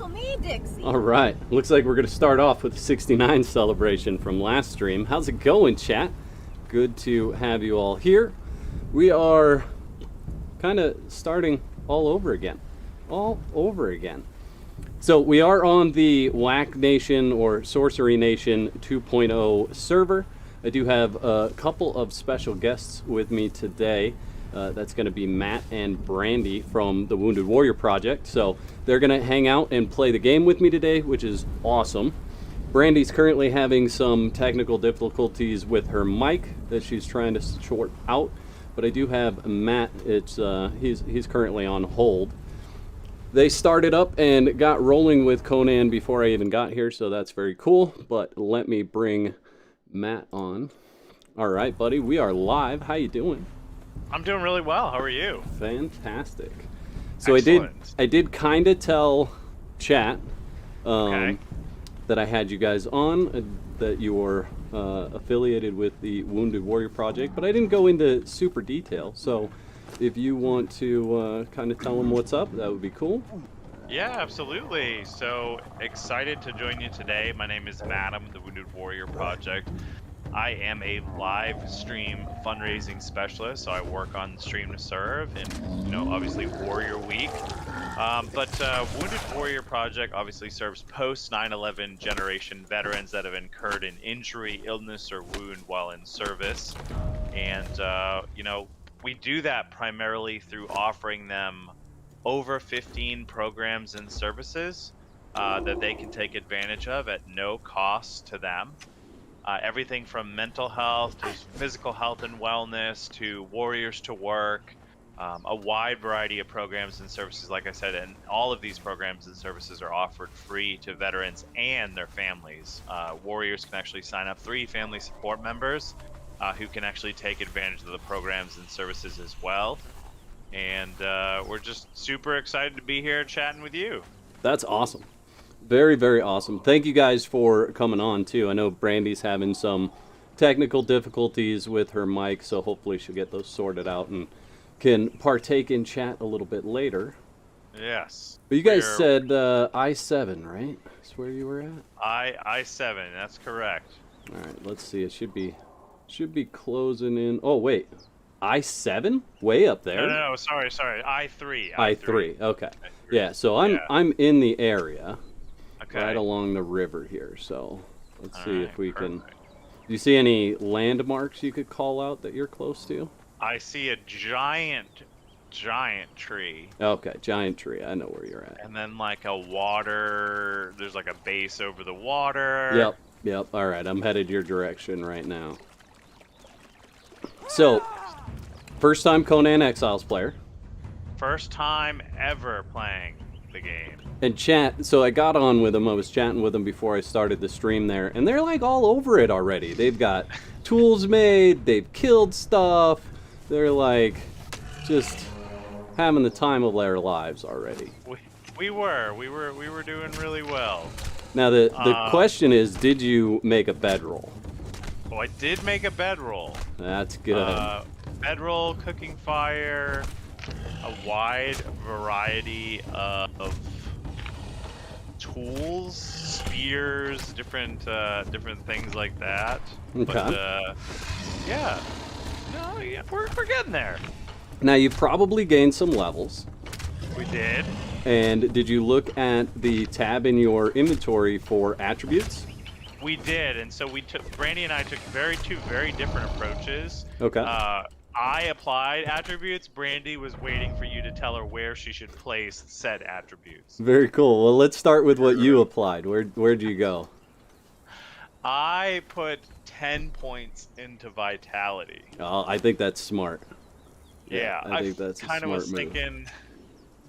Whistle me, Dixie. All right, looks like we're going to start off with the 69 celebration from last stream. How's it going, chat? Good to have you all here. We are kind of starting all over again. So we are on the WAC Nation or Sorcery Nation 2.0 server. I do have a couple of special guests with me today. That's going to be Matt and Brandy from the Wounded Warrior Project. So they're going to hang out and play the game with me today, which is awesome. Brandy's currently having some technical difficulties with her mic that she's trying to sort out. But I do have Matt. He's currently on hold. They started up and got rolling with Conan before I even got here, so that's very cool. But let me bring Matt on. All right, buddy, we are live. How you doing? I'm doing really well. How are you? Fantastic. So Excellent. I did kind of tell chat Okay. that I had you guys on, that you were affiliated with the Wounded Warrior Project, but I didn't go into super detail. So if you want to kind of tell them what's up, that would be cool. Yeah, absolutely. So excited to join you today. My name is Matt. I'm with the Wounded Warrior Project. I am a live stream fundraising specialist, so I work on Stream to Serve and, obviously Warrior Week. But Wounded Warrior Project obviously serves post 9/11 generation veterans that have incurred an injury, illness, or wound while in service. And, we do that primarily through offering them over 15 programs and services that they can take advantage of at no cost to them. Everything from mental health to physical health and wellness to warriors to work, a wide variety of programs and services, like I said, and all of these programs and services are offered free to veterans and their families. Warriors can actually sign up 3 family support members who can actually take advantage of the programs and services as well. And we're just super excited to be here chatting with you. That's awesome. Very, very awesome. Thank you guys for coming on, too. I know Brandy's having some technical difficulties with her mic, so hopefully she'll get those sorted out and can partake in chat a little bit later. Yes. But you guys said I-7, right? That's where you were at? I-7, that's correct. All right, let's see. It should be closing in. Oh, wait. I-7? Way up there? No, sorry. I-3. I-3, okay. I-3. Yeah, so I'm in the area. Okay. Right along the river here, so let's see if we can. Perfect. Do you see any landmarks you could call out that you're close to? I see a giant tree. Okay, giant tree. I know where you're at. And then like there's like a base over the water. Yep. All right, I'm headed your direction right now. So, first time Conan Exiles player. First time ever playing the game. And chat, so I got on with them. I was chatting with them before I started the stream there, and they're like all over it already. They've got tools made, they've killed stuff. They're like just having the time of their lives already. We were doing really well. Now the question is, did you make a bedroll? Oh, I did make a bedroll. That's good. Bedroll, cooking fire, a wide variety of tools, spears, different things like that. Okay. But we're getting there. Now you've probably gained some levels. We did. And did you look at the tab in your inventory for attributes? We did, and so Brandy and I took two very different approaches. Okay. I applied attributes. Brandy was waiting for you to tell her where she should place said attributes. Very cool. Well, let's start with what you applied. Where'd you go? I put 10 points into vitality. Oh, I think that's smart. Yeah, I think that's a kind of smart was move. thinking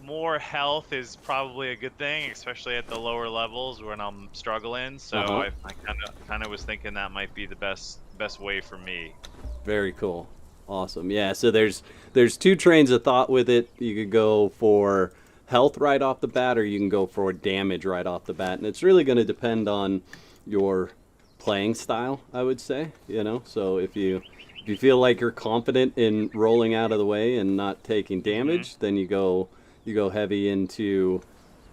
more health is probably a good thing, especially at the lower levels when I'm struggling. So I kind of was thinking that might be the best way for me. Very cool. Awesome. Yeah, so there's 2 trains of thought with it. You could go for health right off the bat, or you can go for damage right off the bat. And it's really going to depend on your playing style, I would say. So if you feel like you're confident in rolling out of the way and not taking damage, then you go heavy into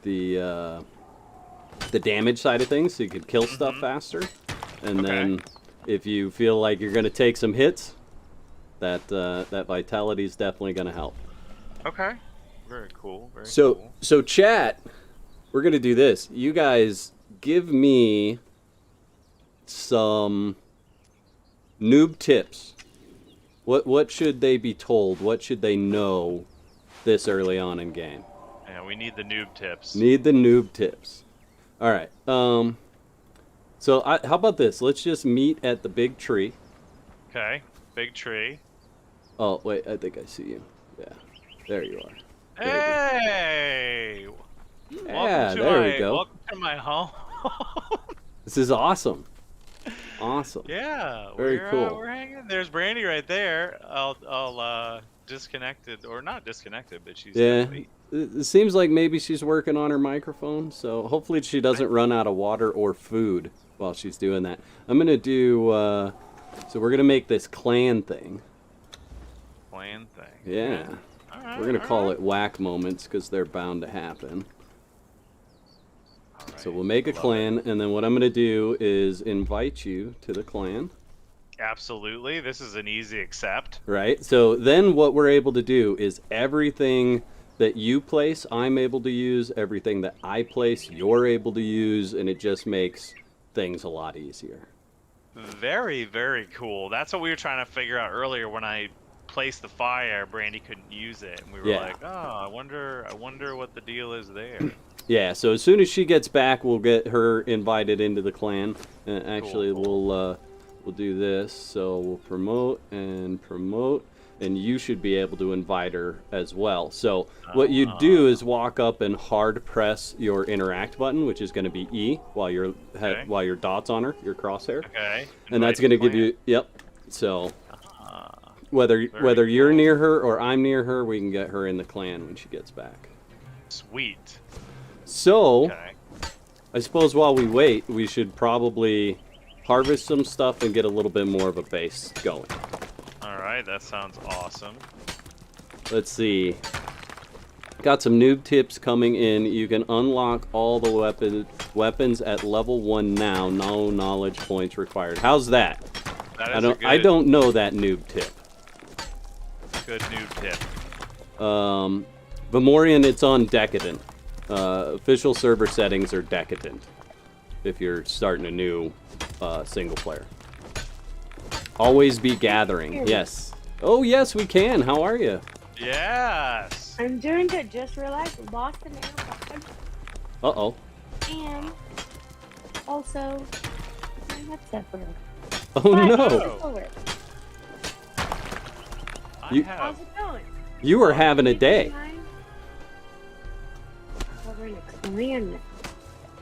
the the damage side of things, so you could kill stuff faster. And then if you feel like you're going to take some hits, that vitality is definitely going to help. Okay. Very cool. Very So, cool. so chat, we're going to do this. You guys give me some noob tips. What should they be told? What should they know this early on in game? Yeah, we need the noob tips. Need the noob tips. All right. So how about this? Let's just meet at the big tree. Okay. Big tree. Oh, wait. I think I see you. Yeah. There you are. Hey! Yeah, there we go. Welcome to my home. This is awesome. Awesome. Yeah. Very cool. We're hanging. There's Brandy right there. I'll disconnected or not disconnected, but she's Yeah. definitely- It seems like maybe she's working on her microphone, so hopefully she doesn't run out of water or food while she's doing that. I'm going to do, so we're going to make this clan thing. Plan thing. Yeah. All right, We're going to all call right. it whack moments because they're bound to happen. All So right, we'll make a love clan, it. and then what I'm going to do is invite you to the clan. Absolutely. This is an easy accept. Right? So then what we're able to do is everything that you place, I'm able to use. Everything that I place, you're able to use, and it just makes things a lot easier. Very, very cool. That's what we were trying to figure out earlier when I placed the fire. Brandy couldn't use it, and we were Yeah. like, "Oh, I wonder what the deal is there." Yeah, so as soon as she gets back, we'll get her invited into the clan. Actually, Cool. we'll do this. So we'll promote, and you should be able to invite her as well. So what you do is walk up and hard press your interact button, which is going to be E while your dot's on her, your crosshair, Okay. and that's Invite going to give clan. you So Ah, whether Very you're cool. near her or I'm near her, we can get her in the clan when she gets back. sweet. So. Okay. I suppose while we wait, we should probably harvest some stuff and get a little bit more of a base going. All right. That sounds awesome. Let's see. Got some noob tips coming in. You can unlock all the weapons at level 1 now. No knowledge points required. How's that? That I is don't a I good, don't know that noob tip. good noob tip. Vamorian, it's on decadent. Official server settings are decadent if you're starting a new single player. Always be gathering. Yes. Oh, yes, we can. How are you? Yes. I'm doing good. Just realized we lost an AirPod. Uh-oh. And also, my headset broke. Oh, But no. it's still works. You- How's it going? You were having a day. Well, we're in a clan now.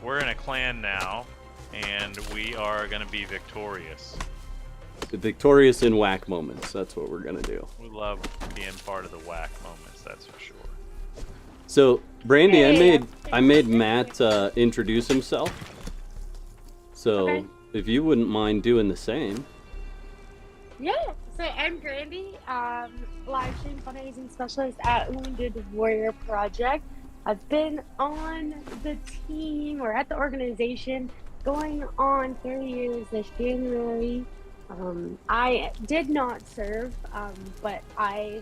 We're in a clan now, and we are going to be victorious. Victorious in whack moments. That's what we're going to do. We love being part of the whack moments, that's for sure. So, Brandy, Hey, I made Matt introduce himself. So, Okay. if you wouldn't mind doing the same. Yeah. So I'm Brandy, live stream fundraising specialist at Wounded Warrior Project. I've been on the team or at the organization going on 3 years this January. I did not serve, but I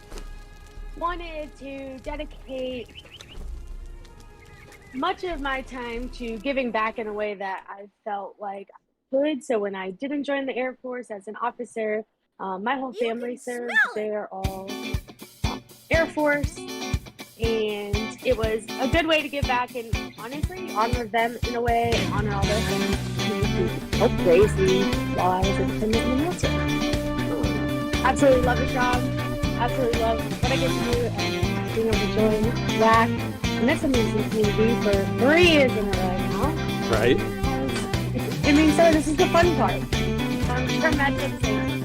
wanted to dedicate much of my time to giving back in a way that I felt like I could. So when I didn't join the Air Force as an officer, my whole family served. They're all Air Force, and it was a good way to give back and honestly honor them in a way, honor all their things, and help raise me while I was independent in the military. Absolutely love the job. Absolutely love what I get to do and being able to join WAC and this amazing community for 3 years in a row now. Right? I mean, so this is the fun part. I'm sure Matt did the same.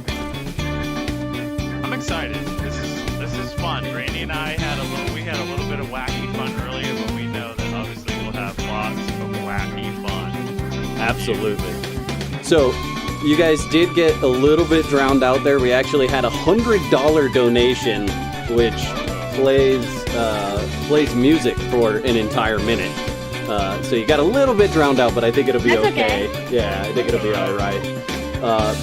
I'm excited. This is fun. Brandy and I had a little bit of wacky fun earlier, but we know that obviously we'll have lots of wacky fun. Absolutely. So, you guys did get a little bit drowned out there. We actually had a $100 donation, which plays music for an entire minute. So you got a little bit drowned out, but I think it'll be That's okay. Yeah, I think it'll be all right.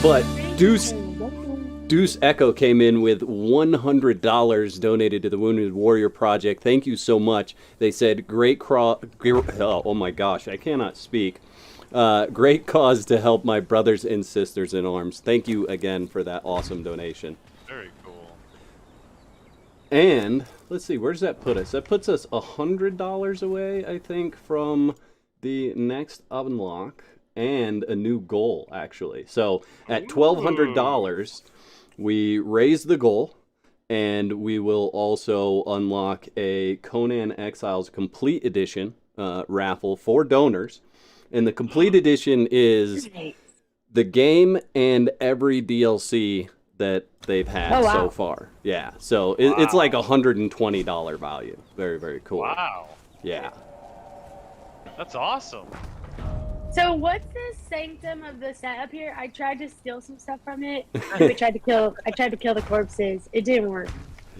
But Deuce Echo came in with $100 donated to the Wounded Warrior Project. Thank you so much. They said, oh my gosh, I cannot speak. Great cause to help my brothers and sisters in arms. Thank you again for that awesome donation. Very cool. And let's see, where does that put us? That puts us $100 away, I think, from the next unlock and a new goal, actually. So at $1,200, we raise the goal, and we will also unlock a Conan Exiles Complete Edition raffle for donors. And the Complete Edition is the game and every DLC that they've had so far. Yeah, so it's like $120 value. Very, very cool. Wow. Yeah. That's awesome. So what's the sanctum of the setup here? I tried to steal some stuff from it. I tried to kill the corpses. It didn't work.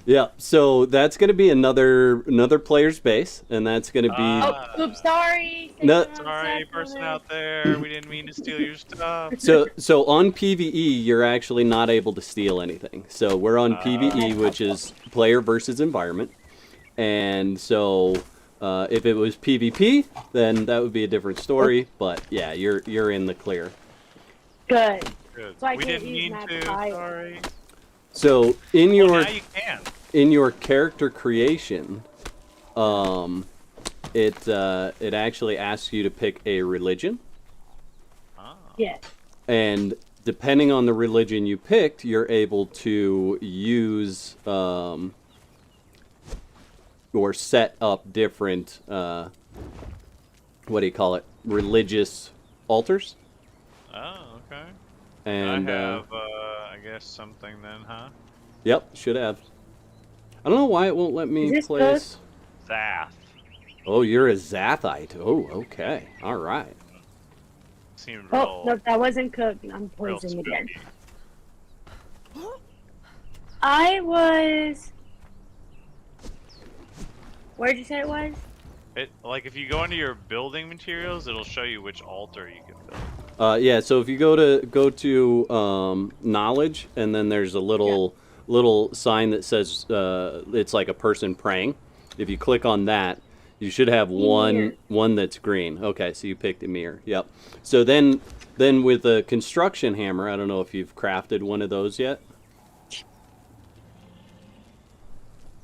Yeah, so that's going to be another player's base, and that's going to be... Oh, oops, sorry. Sorry, person out there. We didn't mean to steal your stuff. So on PvE, you're actually not able to steal anything. So we're on PvE, which is player versus environment. And so if it was PvP, then that would be a different story. But yeah, you're in the clear. Good. So We didn't mean to. Sorry. So in your... now you can. In your character creation, it actually asks you to pick a religion. Yeah. And depending on the religion you picked, you're able to use or set up different religious altars. Oh, okay. And I have, I guess something then, huh? Yep, should have. I don't know why it won't let me place. Zath. Oh, you're a Zathite. Oh, okay. All right. Seemed real. Oh, no, that wasn't cooked. I'm poisoned again. I was... Where'd you say it was? Like, if you go into your building materials, it'll show you which altar you can build. Yeah, so if you go to knowledge, and then there's a little sign that says it's like a person praying. If you click on that, you should have one that's green. Okay, so you picked Emir. Yep. So then with a construction hammer, I don't know if you've crafted one of those yet.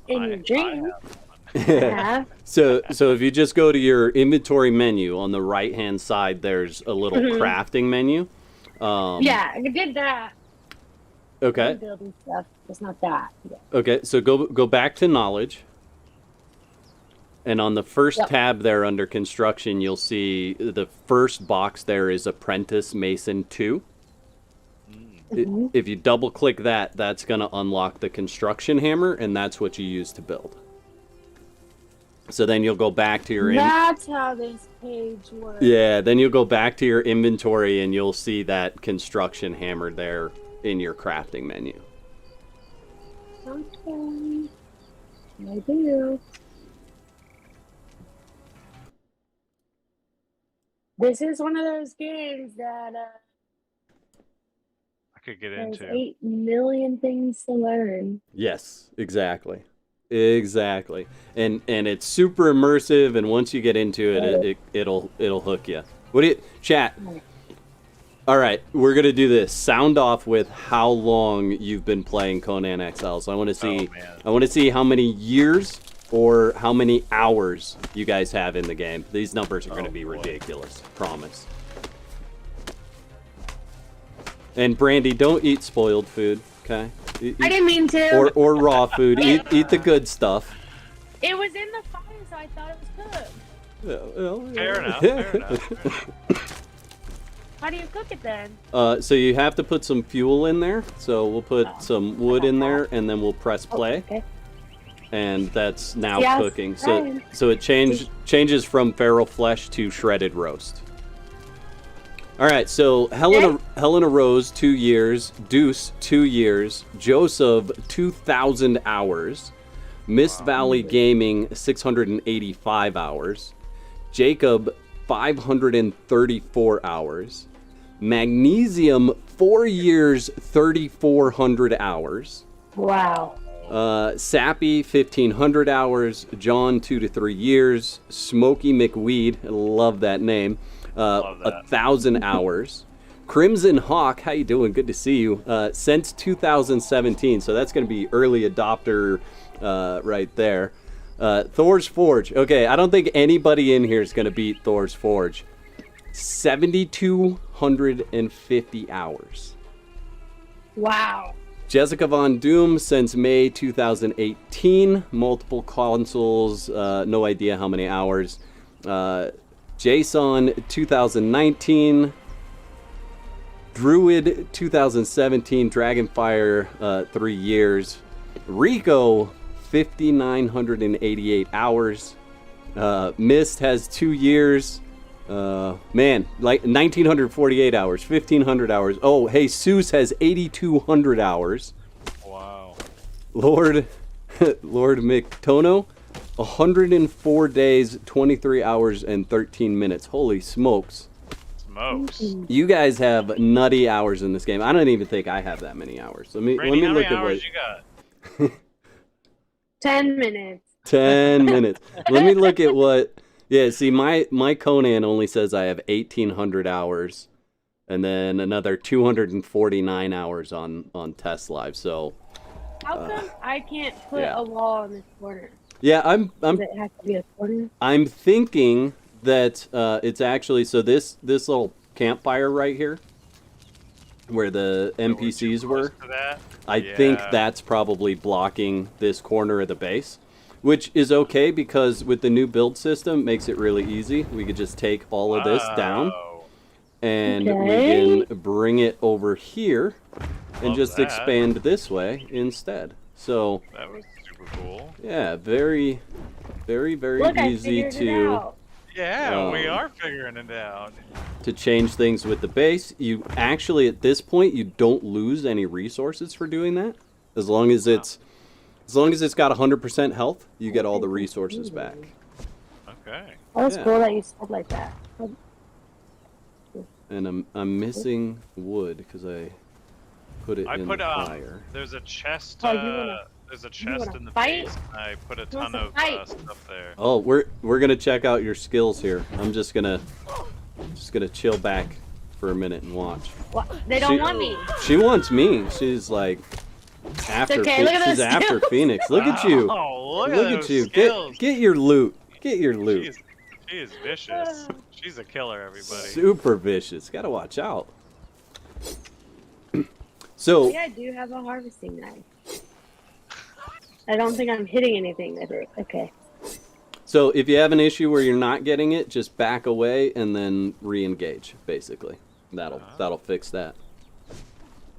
In your dream. Yeah. So if you just go to your inventory menu on the right hand side, there's a little crafting menu. Yeah, I did that. Okay. Building stuff. It's not that. Yeah. Okay, so go back to knowledge. And on the first tab there under construction, you'll see the first box there is Apprentice Mason 2. If you double click that, that's going to unlock the construction hammer, and that's what you use to build. So then you'll go back to your... That's how this page works. Yeah, then you'll go back to your inventory, and you'll see that construction hammer there in your crafting menu. Okay. I do. This is one of those games that I could get there's into. 8 million things to learn. Yes, exactly. Exactly. And it's super immersive, and once you get into it, it'll hook you. What do you... Chat. All right, we're going to do this. Sound off with how long you've been playing Conan Exiles. I want to see how many years or how many hours you guys have in the game. These numbers are going to be ridiculous, promise. And Brandy, don't eat spoiled food, okay? I didn't mean to. Or raw food. Eat the good stuff. It was in the fire, so I thought it was cooked. Fair enough. How do you cook it then? So you have to put some fuel in there. So we'll put some wood in there, and then we'll press play. Okay. And that's now cooking. So it changes from feral flesh to shredded roast. All right, so Helena Rose 2 years, Deuce 2 years, Joseph 2,000 hours, Mist Valley Gaming 685 hours, Jacob, 534 hours. Magnesium, 4 years, 3,400 hours. Wow. Sappy, 1,500 hours. John, 2 to 3 years. Smokey McWeed, I love that name, 1,000 hours. Crimson Hawk, how you doing? Good to see you. Since 2017, so that's going to be early adopter right there. Thor's Forge. Okay, I don't think anybody in here is going to beat Thor's Forge. 7,250 hours. Wow. Jessica Von Doom since May 2018. Multiple consoles, no idea how many hours. Jason 2019. Druid 2017. Dragonfire 3 years. Rico 5,988 hours. Mist has 2 years. Man, like 1,948 hours, 1,500 hours. Oh, hey, Seuss has 8,200 hours. Wow. Lord McTono, 104 days, 23 hours, and 13 minutes. Holy smokes. You guys have nutty hours in this game. I don't even think I have that many hours. Let me look at what you got. 10 minutes. 10 minutes. Let me look at what. Yeah, see, my Conan only says I have 1,800 hours, and then another 249 hours on Test Live. So how come I can't put a wall in this corner? Yeah, Does it have to be a corner? I'm thinking that it's actually this little campfire right here, where the NPCs were. I think that's probably blocking this corner of the base. Which is okay because with the new build system, it makes it really easy. We could just take all of this down, and we can bring it over here and just expand this way instead. So that was super cool. Yeah, very, very, very easy to. Yeah, we are figuring it out. To change things with the base, you actually at this point you don't lose any resources for doing that, as long as it's. As long as it's got 100% health, you get all the resources back. Okay. That's cool that you said like that. And I'm missing wood because I put it in the fire. There's a chest. There's a chest in the fight? base. I put a ton of stuff there. Oh, we're gonna check out your skills here. I'm just gonna chill back for a minute and watch. What? They don't want me. She wants me. She's like. She's after Phoenix. Look at you. Oh, look at you. Get your loot. Get your loot. She is vicious. She's a killer, everybody. Super vicious. Gotta watch out. So. Yeah, I do have a harvesting knife. I don't think I'm hitting anything with it. Okay. So if you have an issue where you're not getting it, just back away and then re-engage. Basically, that'll fix that.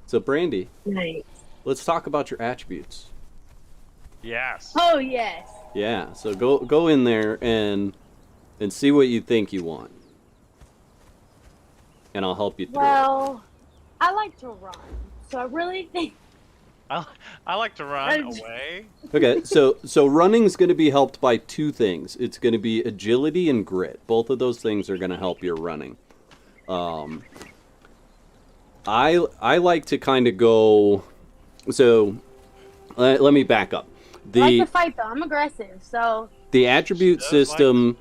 So Brandy. Nice. Let's talk about your attributes. Yes. Oh, yes. Yeah, so go in there and see what you think you want. And I'll help you through Well, I like to run, so I really think... I like to run away. Okay, so running's going to be helped by two things. It's going to be agility and grit. Both of those things are going to help your running. I like to kind of go... So, let me back up. I like to fight, though. I'm aggressive, so... The attribute system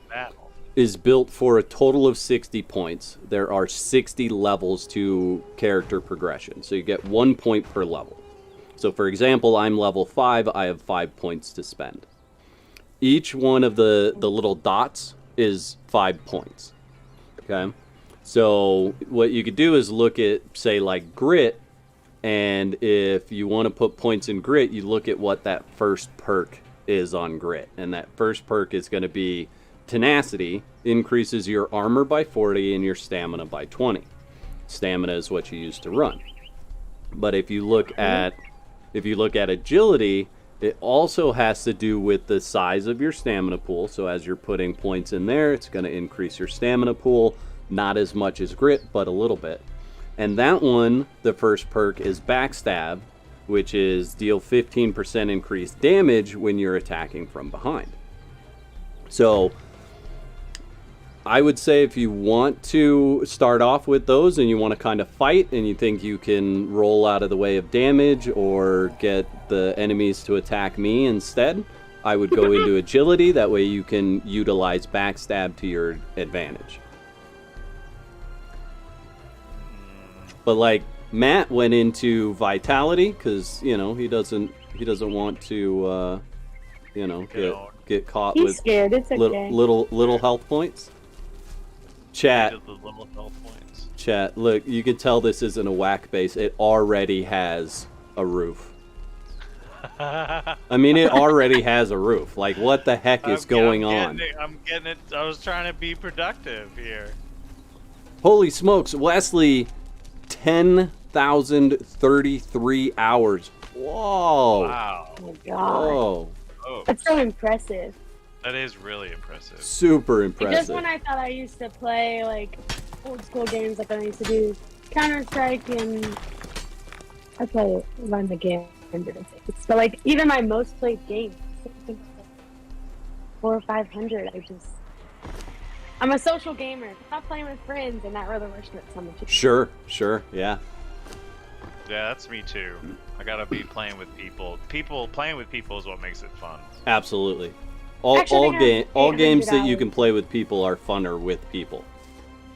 is built for a total of 60 points. There are 60 levels to character progression, so you get 1 point per level. So, for example, I'm level 5. I have 5 points to spend. Each one of the little dots is 5 points. Okay? So, what you could do is look at, say, like grit. And if you want to put points in grit, you look at what that first perk is on grit. And that first perk is going to be tenacity, increases your armor by 40 and your stamina by 20. Stamina is what you use to run. But if you look at agility, it also has to do with the size of your stamina pool. So as you're putting points in there, it's going to increase your stamina pool, not as much as grit, but a little bit. And that one, the first perk is Backstab, which is deal 15% increased damage when you're attacking from behind. So I would say if you want to start off with those and you want to kind of fight and you think you can roll out of the way of damage or get the enemies to attack me instead, I would go into agility. That way you can utilize backstab to your advantage. But like Matt went into vitality because he doesn't want to get caught He's with scared. It's okay. little health points. Chat, The little health points. Chat, look, you can tell this isn't a whack base. It already has a roof. I mean, it already has a roof. Like, what the heck is going on? I'm getting it. I was trying to be productive here. Holy smokes, Wesley, 10,033 hours. Whoa. Wow. Oh my god. Whoa. Oh, That's so impressive. that is really impressive. Super Just impressive. when I thought I used to play like old school games like I used to do Counter-Strike and I play Run the Game. But like even my most played game, I think it's like 400 or 500. I'm a social gamer. I'm not playing with friends and not really restricts on the two. Sure, yeah. Yeah, that's me too. I gotta be playing with people. Playing with people is what makes it fun. Absolutely. Actually, All games that you 800 can play with people are funner with people.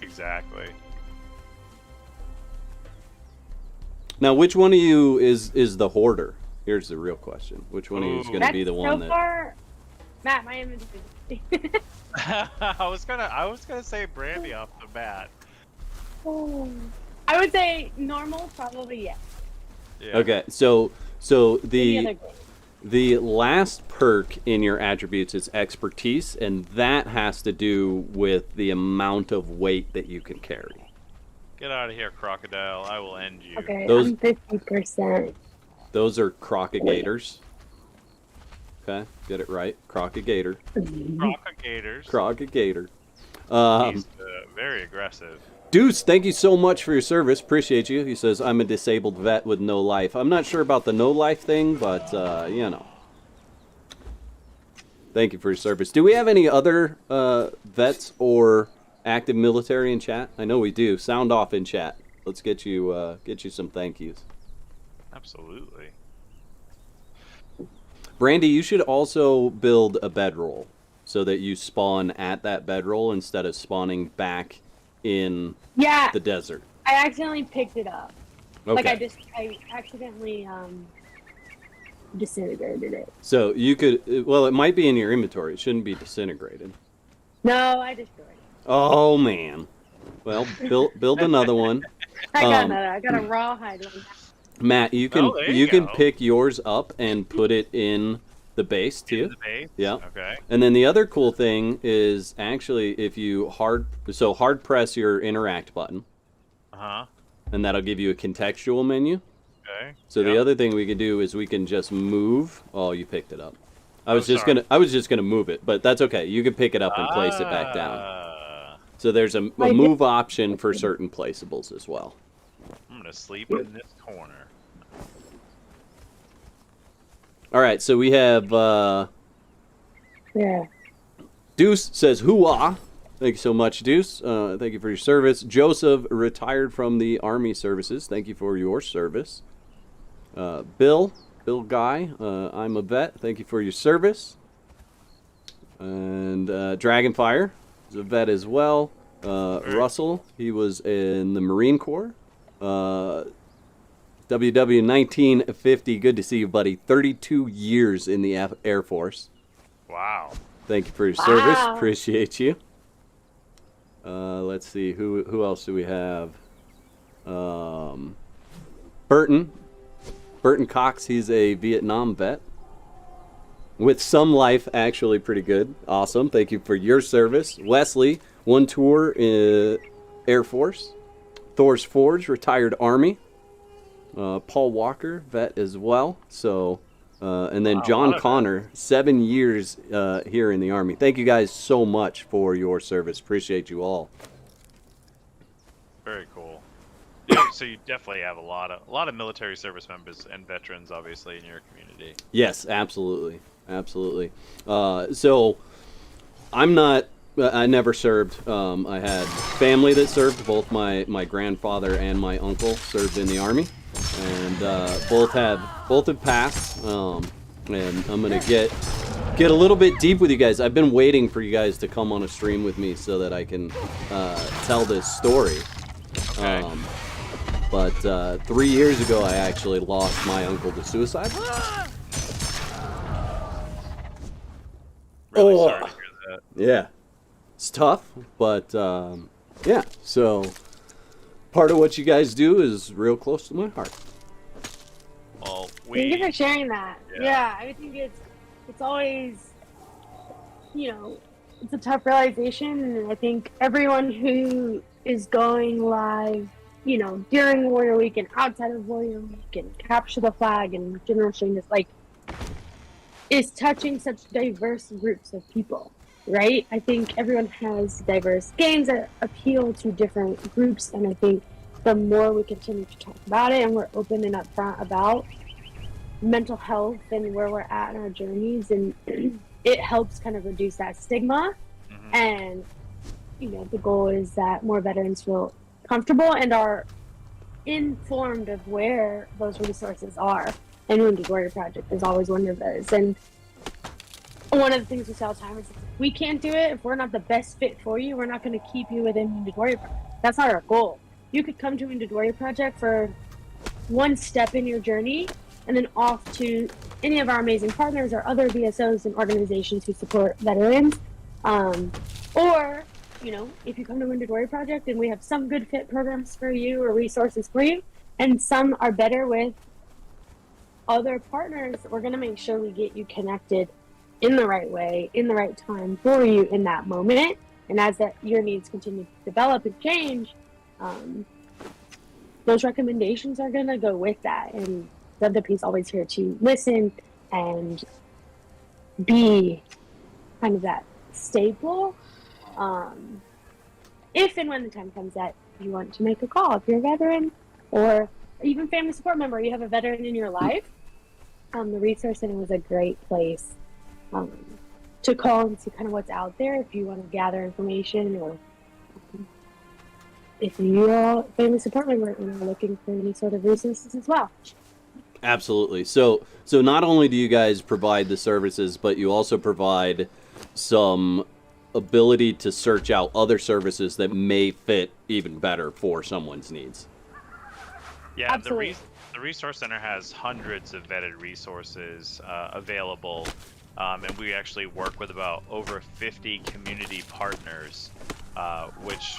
Exactly. Now, which one of you is the hoarder? Here's the real question. Which one of you is going to be the one so that? far, Matt, my image is I was gonna say Brandy off the bat. I would say normal, probably yes. Yeah. Okay, so Any other game. the last perk in your attributes is expertise, and that has to do with the amount of weight that you can carry. Get out of here, crocodile. I will end you. Okay, Those- I'm 50%. Those are crocodigators. Okay, get it right. Crocodigator. Crocodigators. Crocodigator. He's very aggressive. Deuce, thank you so much for your service. Appreciate you. He says, I'm a disabled vet with no life. I'm not sure about the no life thing, but, Thank you for your service. Do we have any other vets or active military in chat? I know we do. Sound off in chat. Let's get you some thank yous. Absolutely. Brandy, you should also build a bedroll so that you spawn at that bedroll instead of spawning back in Yeah, the desert. I accidentally picked it up. Okay. Like I accidentally disintegrated it. So you could, well, it might be in your inventory. It shouldn't be disintegrated. No, I destroyed it. Oh man. Well, build another one. I got another. I got a rawhide one. Matt, you can there you can go. pick yours up and put it in the base In too. the base? Yeah. Okay. And then the other cool thing is actually if you hard press your interact button, Uh-huh. and that'll give you a contextual menu. Okay. So the Yep. other thing we can do is we can just move. Oh, you picked it up. I was just sorry. gonna move it, but that's okay. You can pick it up and place it back down. Ah, So there's a move option for certain placeables as well. I'm gonna sleep in this corner. All right, so we have Yeah. Deuce says hoo-ah. Thank you so much, Deuce. Thank you for your service. Joseph retired from the Army services. Thank you for your service. Bill Guy, I'm a vet. Thank you for your service. And Dragonfire is a vet as well. Russell, he was in the Marine Corps. WW 1950, good to see you, buddy. 32 years in the Air Force. Wow. Thank you for your service. Wow. Appreciate you. Let's see, who else do we have? Burton Cox, he's a Vietnam vet. With some life, actually pretty good. Awesome. Thank you for your service. Wesley, one tour in Air Force. Thor's Forge, retired Army. Paul Walker, vet as well. So, and then Wow, a lot John of Connor, 7 years here in the Army. Thank you guys so much for your service. Appreciate you all. Very cool. Yeah, so you definitely have a lot of military service members and veterans, obviously, in your community. Yes, absolutely. So I'm not I never served. I had family that served. Both my grandfather and my uncle served in the army, and both have passed. And I'm gonna get a little bit deep with you guys. I've been waiting for you guys to come on a stream with me so that I can tell this story. Okay. But 3 years ago, I actually lost my uncle to suicide. Really sorry to hear that. Yeah, it's tough, but yeah. So part of what you guys do is real close to my heart. Well, Thank you for sharing that. Yeah. Yeah, I think it's always, it's a tough realization, and I think everyone who is going live, during Warrior Week and outside of Warrior Week and Capture the Flag and General Shane is touching such diverse groups of people, right? I think everyone has diverse games that appeal to different groups, and I think the more we continue to talk about it and we're open and upfront about mental health and where we're at in our journeys, and it helps kind of reduce that stigma. Mm-hmm. And the goal is that more veterans feel comfortable and are informed of where those resources are, and Wounded Warrior Project is always one of those. And one of the things we say all the time is, if we can't do it, if we're not the best fit for you, we're not going to keep you within Wounded Warrior Project. That's not our goal. You could come to Wounded Warrior Project for one step in your journey, and then off to any of our amazing partners or other VSOs and organizations who support veterans. Or, if you come to Wounded Warrior Project and we have some good fit programs for you or resources for you, and some are better with other partners, we're going to make sure we get you connected in the right way, in the right time for you in that moment. And as your needs continue to develop and change, those recommendations are going to go with that. And the WP is always here to listen and be kind of that staple. If and when the time comes that you want to make a call, if you're a veteran or even family support member, you have a veteran in your life, the Resource Center was a great place to call and see kind of what's out there if you want to gather information, or if you're a family support member and are looking for any sort of resources as well. Absolutely. So not only do you guys provide the services, but you also provide some ability to search out other services that may fit even better for someone's needs. Yeah, Absolutely. the Resource Center has hundreds of vetted resources available, and we actually work with about over 50 community partners, which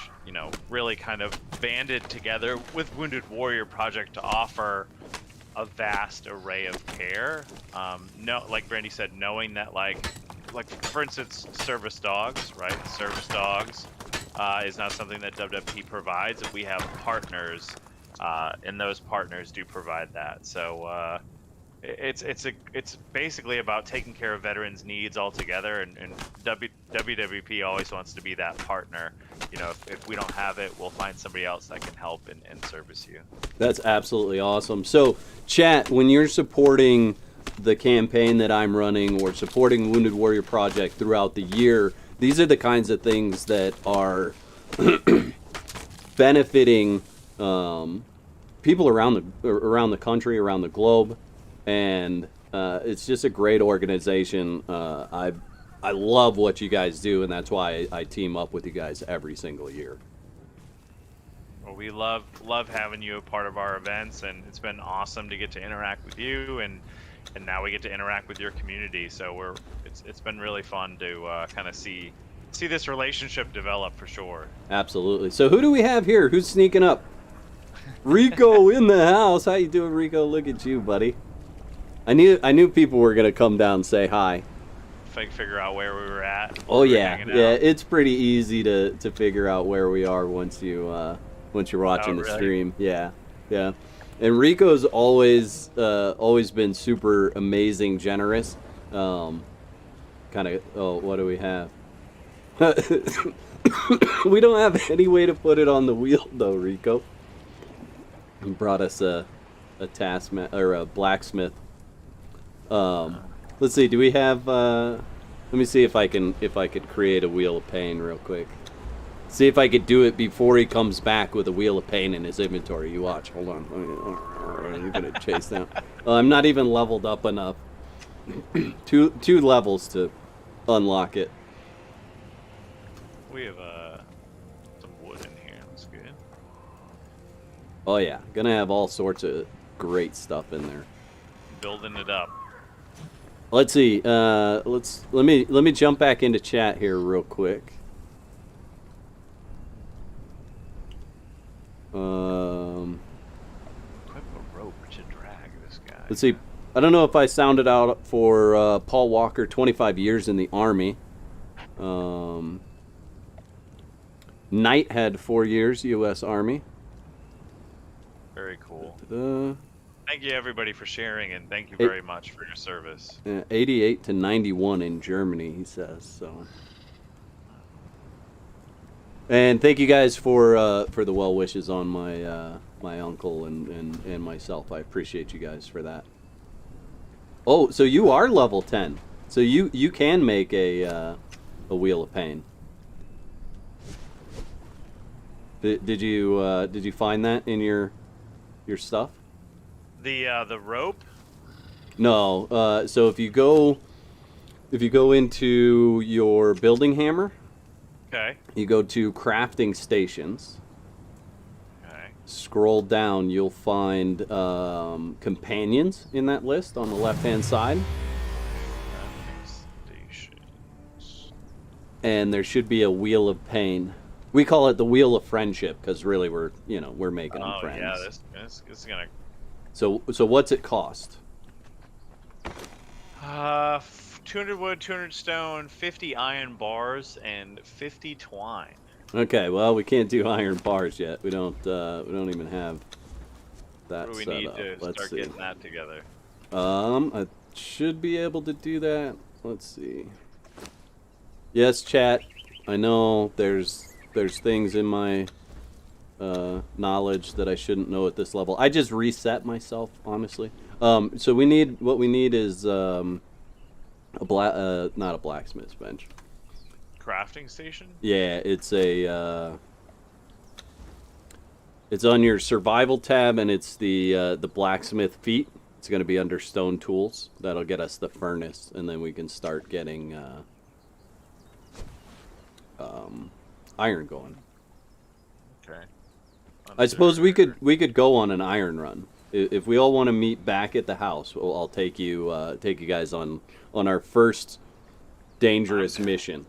really kind of banded together with Wounded Warrior Project to offer a vast array of care. Like Brandy said, knowing that like for instance, service dogs, right? Service dogs is not something that WWP provides, and we have partners, and those partners do provide that. So it's basically about taking care of veterans' needs altogether, and WWP always wants to be that partner. If we don't have it, we'll find somebody else that can help and service you. That's absolutely awesome. So, chat, when you're supporting the campaign that I'm running or supporting Wounded Warrior Project throughout the year, these are the kinds of things that are benefiting people around the country, around the globe, and it's just a great organization. I love what you guys do, and that's why I team up with you guys every single year. Well, we love having you a part of our events, and it's been awesome to get to interact with you, and now we get to interact with your community. So it's been really fun to kind of see this relationship develop for sure. Absolutely. So who do we have here? Who's sneaking up? Rico in the house. How you doing, Rico? Look at you, buddy. I knew people were gonna come down and say hi. Figure out where we were at. Oh yeah, it's pretty easy to figure out where we are once you're watching the stream. Yeah. And Rico's always been super amazing, generous. What do we have? We don't have any way to put it on the wheel though, Rico. He brought us a taskmaster or a blacksmith. Let's see. Do we have Let me see if I could create a Wheel of Pain real quick. See if I could do it before he comes back with a Wheel of Pain in his inventory. You watch. Hold on. I'm gonna chase down. I'm not even leveled up enough. two levels to unlock it. We have some wood in here. That's good. Oh yeah, gonna have all sorts of great stuff in there. Building it up. Let's see. Let me jump back into chat here real quick. Equip a rope to drag this guy. Let's see. I don't know if I sounded out for Paul Walker, 25 years in the Army. Knight had 4 years, U.S. Army. Very cool. Uh, Thank you, everybody, for sharing, and thank you very much for your service. 88 to 91 in Germany, he says. So, and thank you guys for the well wishes on my my uncle and myself. I appreciate you guys for that. Oh, so you are level 10. So you can make a Wheel of Pain. Did you find that in your stuff? The rope? No. So if you go into your building hammer, Okay. you go to crafting stations. Okay. Scroll down, you'll find companions in that list on the left-hand side. Crafting stations. And there should be a Wheel of Pain. We call it the Wheel of Friendship because really we're making them friends. Oh yeah, this is gonna. So what's it cost? 200 wood, 200 stone, 50 iron bars, and 50 twine. Okay, well we can't do iron bars yet. We don't even have that What do we set need up. to Let's start see. getting that together? I should be able to do that. Let's see. Yes, chat. I know there's things in my knowledge that I shouldn't know at this level. I just reset myself, honestly. So what we need is not a blacksmith's bench. Crafting station? Yeah, it's it's on your survival tab, and it's the blacksmith feat. It's going to be under stone tools. That'll get us the furnace, and then we can start getting iron going. Okay. I suppose we could go on an iron run if we all want to meet back at the house. I'll take you guys on our first dangerous mission.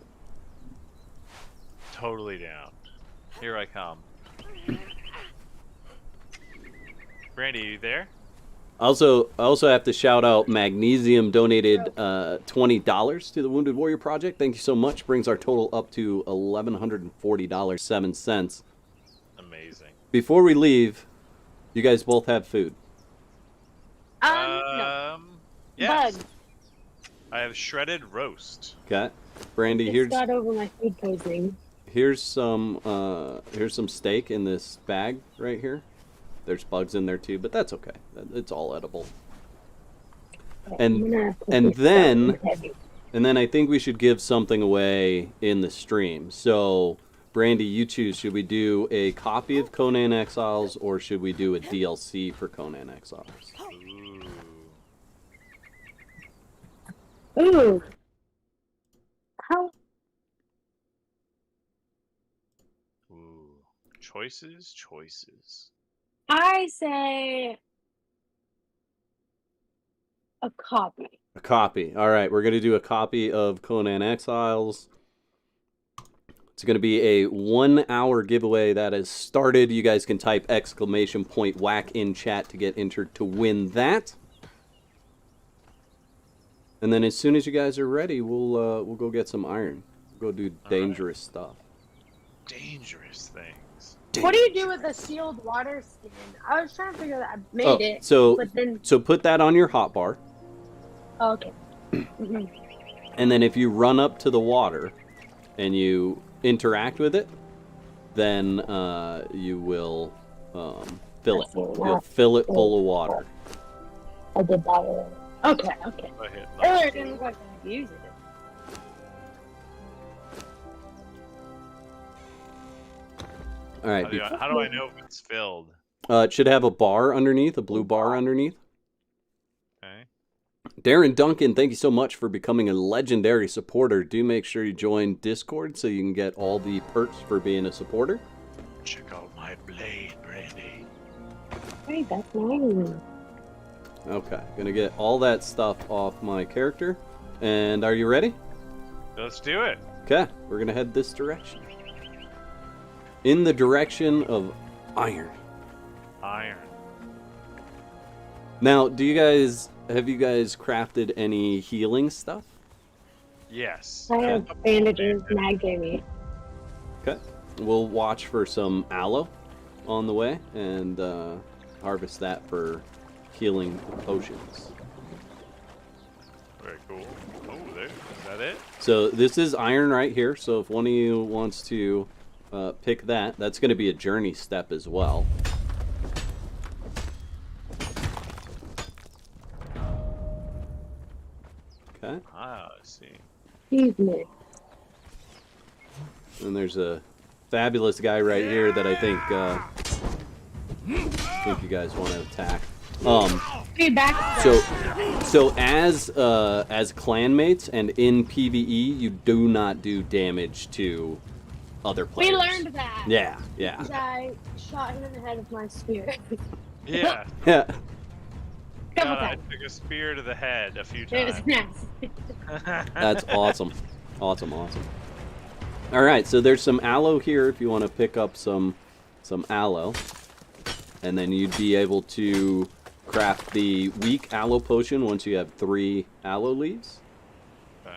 Totally down. Here I come. Brandy, you there? I also have to shout out Magnesium donated $20 to the Wounded Warrior Project. Thank you so much. Brings our total up to $1,140.07. Amazing. Before we leave, you guys both have food. No. Yes. Bug. I have shredded roast. Okay, Brandy, Just here's got over my food poisoning. here's some steak in this bag right here. There's bugs in there too, but that's okay. It's all edible. And then I think we should give something away in the stream. So, Brandy, you choose. Should we do a copy of Conan Exiles or should we do a DLC for Conan Exiles? Ooh. How? Ooh. Choices. I say a copy. A copy. All right, we're going to do a copy of Conan Exiles. It's going to be a 1 hour giveaway that has started. You guys can type ! whack in chat to get entered to win that. And then as soon as you guys are ready, we'll go get some iron. Go do dangerous stuff. Dangerous things. What do you do with the sealed water skin? I was trying to figure that. I made it. So but then... put that on your hotbar. Oh, okay. And then if you run up to the water and you interact with it, then you will fill it. You'll fill it full of water. I did that already. Okay. I hit Earlier it didn't look like I could use it. All right. How do I know if it's filled? It should have a bar underneath, a blue bar underneath. Okay. Darren Duncan, thank you so much for becoming a legendary supporter. Do make sure you join Discord so you can get all the perks for being a supporter. Check out my blade, Brandy. Hey, that's mine. Okay, gonna get all that stuff off my character. And are you ready? Let's do it. Okay, we're gonna head this direction. In the direction of iron. Iron. Now, have you guys crafted any healing stuff? Yes. I have bandages, Mag gave me. Okay, we'll watch for some aloe on the way and harvest that for healing potions. Very cool. Oh, there. Is that it? So this is iron right here. So if one of you wants to pick that, that's going to be a journey step as well. Okay. Ah, I see. Excuse me. And there's a fabulous guy right here that I think you guys want to attack. Feedback. So as clanmates and in PvE, you do not do damage to other players. We learned that. Yeah. I shot him in the head with my spear. Yeah. Yeah. Couple I times. took a spear to the head a few It was times. nasty. That's awesome. Awesome. All right, so there's some aloe here if you want to pick up some aloe. And then you'd be able to craft the weak aloe potion once you have 3 aloe leaves. Okay.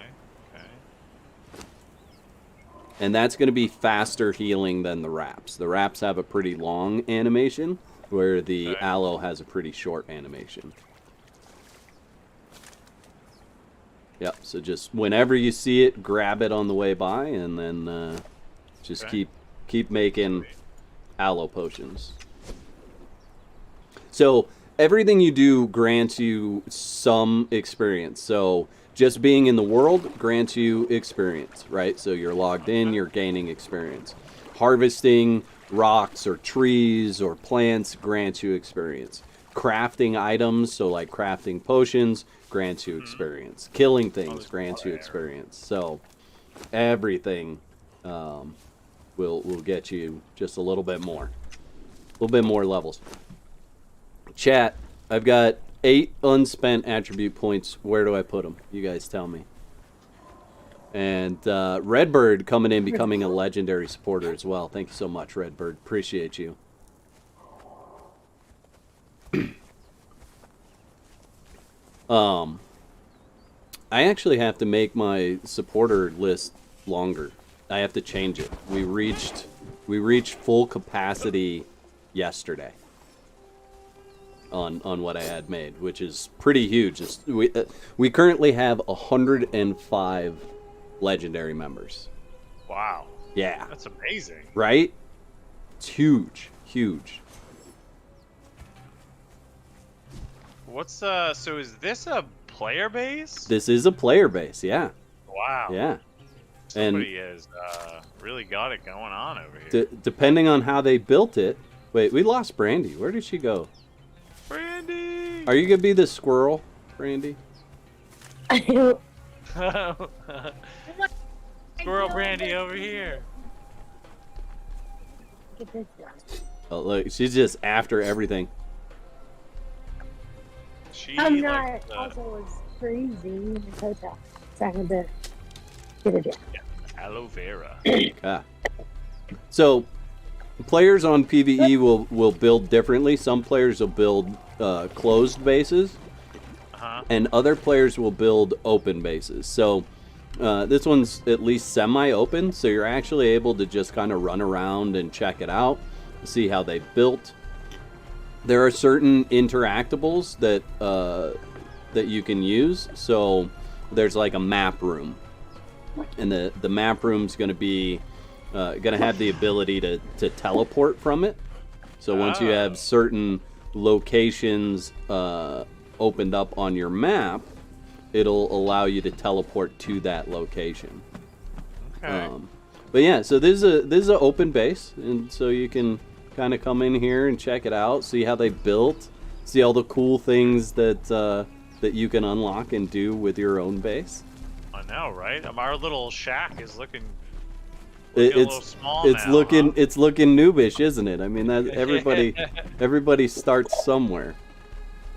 And that's going to be faster healing than the wraps. The wraps have a pretty long animation, where the aloe has a pretty short animation. Yep, so just whenever you see it, grab it on the way by, and then just keep making aloe potions. So everything you do grants you some experience. So just being in the world grants you experience, right? So you're logged in, you're gaining experience. Harvesting rocks or trees or plants grants you experience. Crafting items, so like crafting potions, grants you experience. Killing things grants you experience. So everything will get you just a little bit more levels. Chat, I've got 8 unspent attribute points. Where do I put them? You guys tell me. And Redbird coming in, becoming a legendary supporter as well. Thank you so much, Redbird. Appreciate you. I actually have to make my supporter list longer. I have to change it. We reached full capacity yesterday on what I had made, which is pretty huge. We currently have 105 legendary members. Wow. Yeah. That's amazing. Right? It's huge. What's so is this a player base? This is a player base, yeah. Wow. Yeah. Somebody has really got it going on over here. Depending on how they built it. Wait, we lost Brandy. Where did she go? Brandy! Are you gonna be the squirrel, Brandy? Squirrel Brandy over here. Get this done. Oh, look, she's just after everything. I'm not. Also, was crazy. Hotel. Second bit. Get it done. Aloe vera. Okay. So, players on PvE will build differently. Some players will build closed bases, and other players will build open bases. So, this one's at least semi-open, so you're actually able to just kind of run around and check it out, see how they built. There are certain interactables that you can use. So, there's like a map room, and the map room's going to be going to have the ability to teleport from it. So once you have certain locations opened up on your map, it'll allow you to teleport to that location. Okay. But yeah, so this is an open base, and so you can kind of come in here and check it out, see how they built, see all the cool things that that you can unlock and do with your own base. I know, right? Our little shack is looking a It's little small now, looking huh? it's looking noobish, isn't it? I mean, that everybody starts somewhere.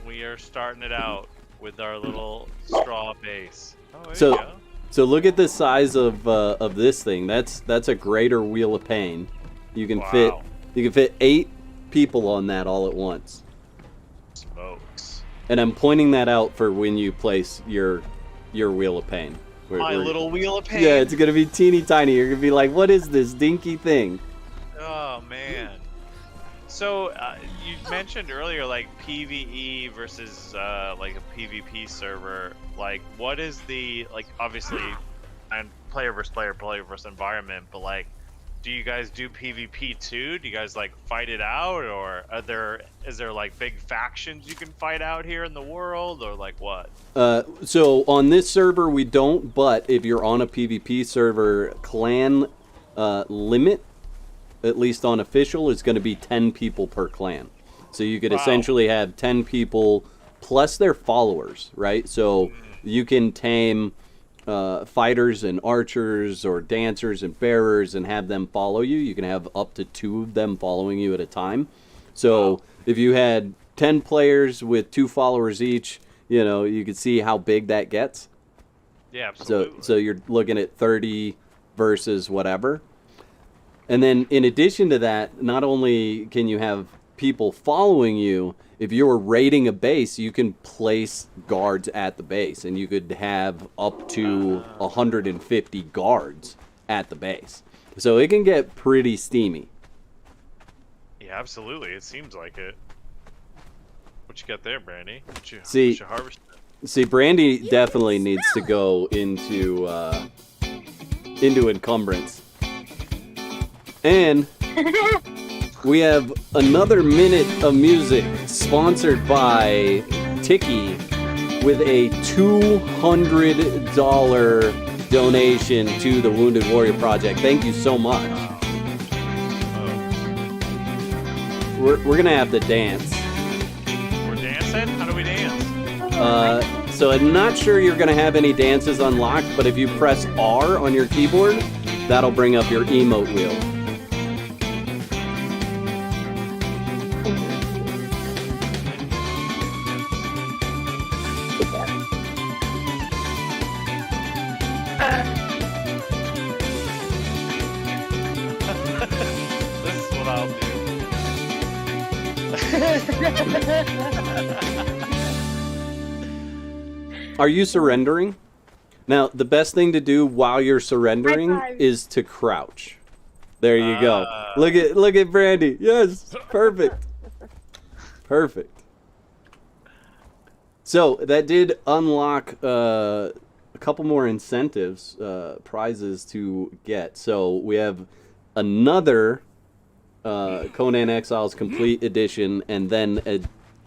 We are starting it out with our little straw base. Oh, there So- you go. So look at the size of this thing. That's a greater wheel of pain. You can Wow. fit 8 people on that all at once. Smokes. And I'm pointing that out for when you place your wheel of pain. My little wheel of pain. Yeah, it's gonna be teeny tiny. You're gonna be like, what is this dinky thing? Oh man. So you mentioned earlier like PvE versus like a PvP server. Like, what is the obviously, and player versus environment, but like, do you guys do PvP too? Do you guys like fight it out, or is there like big factions you can fight out here in the world, or like what? So on this server we don't, but if you're on a PvP server, clan limit, at least on official, is going to be 10 people per clan. So you could essentially have 10 people plus their followers, right? So you can tame fighters and archers or dancers and bearers and have them follow you. You can have up to 2 of them following you at a time. So if you had 10 players with 2 followers each, you know, you could see how big that gets. Yeah, absolutely. So you're looking at 30 versus whatever. And then in addition to that, not only can you have people following you, if you're raiding a base, you can place guards at the base, and you could have up to 150 guards at the base. So it can get pretty steamy. Yeah, absolutely. It seems like it. What you got there, Brandy? What you harvest? See, Brandy definitely needs to go into encumbrance. And we have another minute of music sponsored by Tiki with a $200 donation to the Wounded Warrior Project. Thank you so much. We're gonna have to dance. We're dancing? How do we dance? So I'm not sure you're gonna have any dances unlocked, but if you press R on your keyboard, that'll bring up your emote wheel. This is what I'll do. Are you surrendering? Now, the best thing to do while you're surrendering is to crouch. There you go. Look at Brandy. Yes, perfect. Perfect. So that did unlock a couple more incentives, prizes to get. So we have another Conan Exiles Complete Edition, and then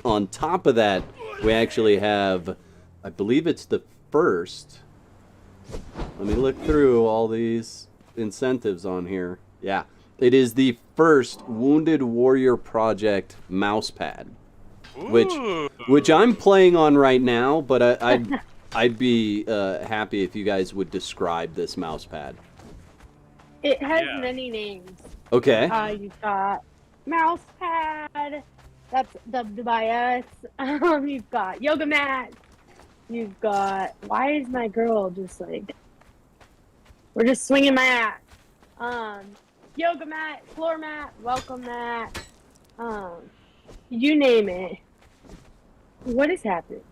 on top of that, we actually have, I believe it's the first. Let me look through all these incentives on here. Yeah, it is the first Wounded Warrior Project mousepad, which I'm playing on right now. But I'd be happy if you guys would describe this mousepad. It has many names. Okay. You've got mousepad. That's dubbed by us. You've got yoga mat. You've got. Why is my girl just like? We're just swinging my ass. Yoga mat, floor mat, welcome mat. You name it. What is happening?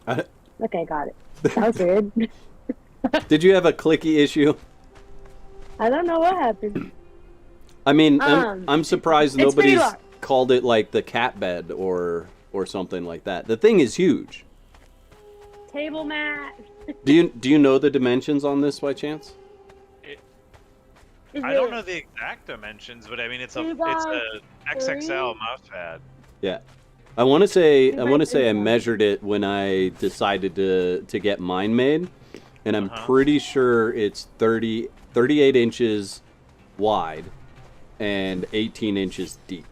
Okay, got it. That was weird. Did you have a clicky issue? I don't know what happened. I mean, I'm surprised it's nobody's called it like the cat bed or something like that. The thing is huge. Table mat. Do you know the dimensions on this by chance? I don't know the exact dimensions, but I mean it's a XXL mousepad. Yeah. I want to say I measured it when I decided to get mine made, and I'm pretty sure it's 30 38 inches wide and 18 inches deep.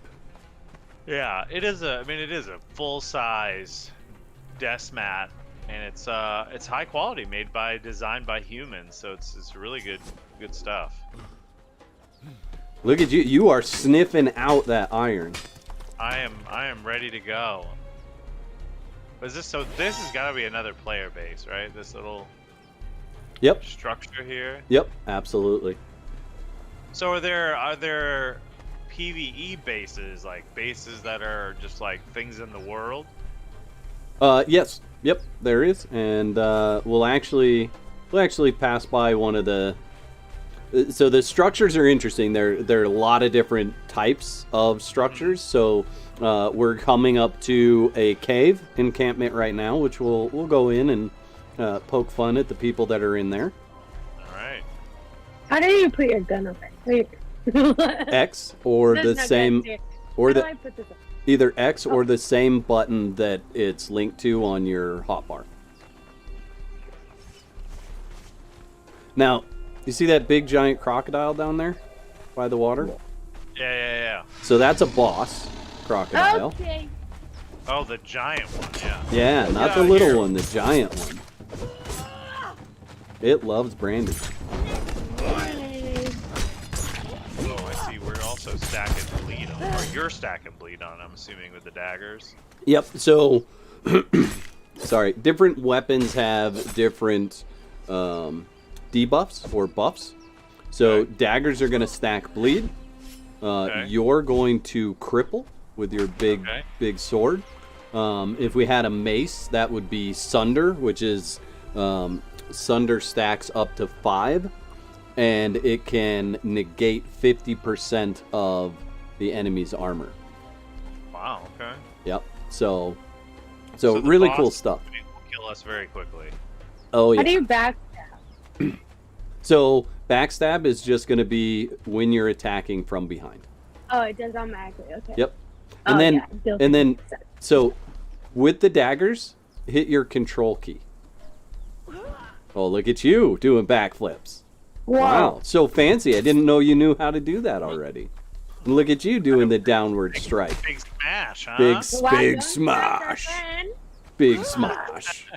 Yeah, it is a. I mean, it is a full-size desk mat, and it's high quality, designed by humans, so it's really good stuff. Look at you! You are sniffing out that iron. I am ready to go. Is this so? This has got to be another player base, right? This little structure here. Yep, absolutely. So are there PvE bases, like bases that are just like things in the world? Yes. Yep, there is, and we'll actually pass by one of the. So the structures are interesting. There are a lot of different types of structures. So we're coming up to a cave encampment right now, which we'll go in and poke fun at the people that are in there. All right. How do you put your gun away? Wait. X or the same, or the either X or the same button that it's linked to on your hotbar. Now, you see that big giant crocodile down there by the water? Yeah. So that's a boss crocodile. Okay. Oh, the giant one, yeah. Yeah, not the little one, the giant one. It loves brandy. Oh, I see. We're also stacking bleed on, or you're stacking bleed on, I'm assuming, with the daggers. Yep, so, sorry, different weapons have different debuffs or buffs. So daggers are going to stack bleed. You're going to cripple with your big sword. If we had a mace, that would be sunder, which is sunder stacks up to 5, and it can negate 50% of the enemy's armor. Wow. Okay. Yep. So really cool stuff. Will kill us very quickly. Oh yeah. How do you backstab? So backstab is just going to be when you're attacking from behind. Oh, it does automatically. Okay. Yep. And then so with the daggers, hit your control key. Oh, look at you doing backflips. Wow, so fancy. I didn't know you knew how to do that already. And look at you doing the downward strike. Big smash, huh? Big smash. Big smash.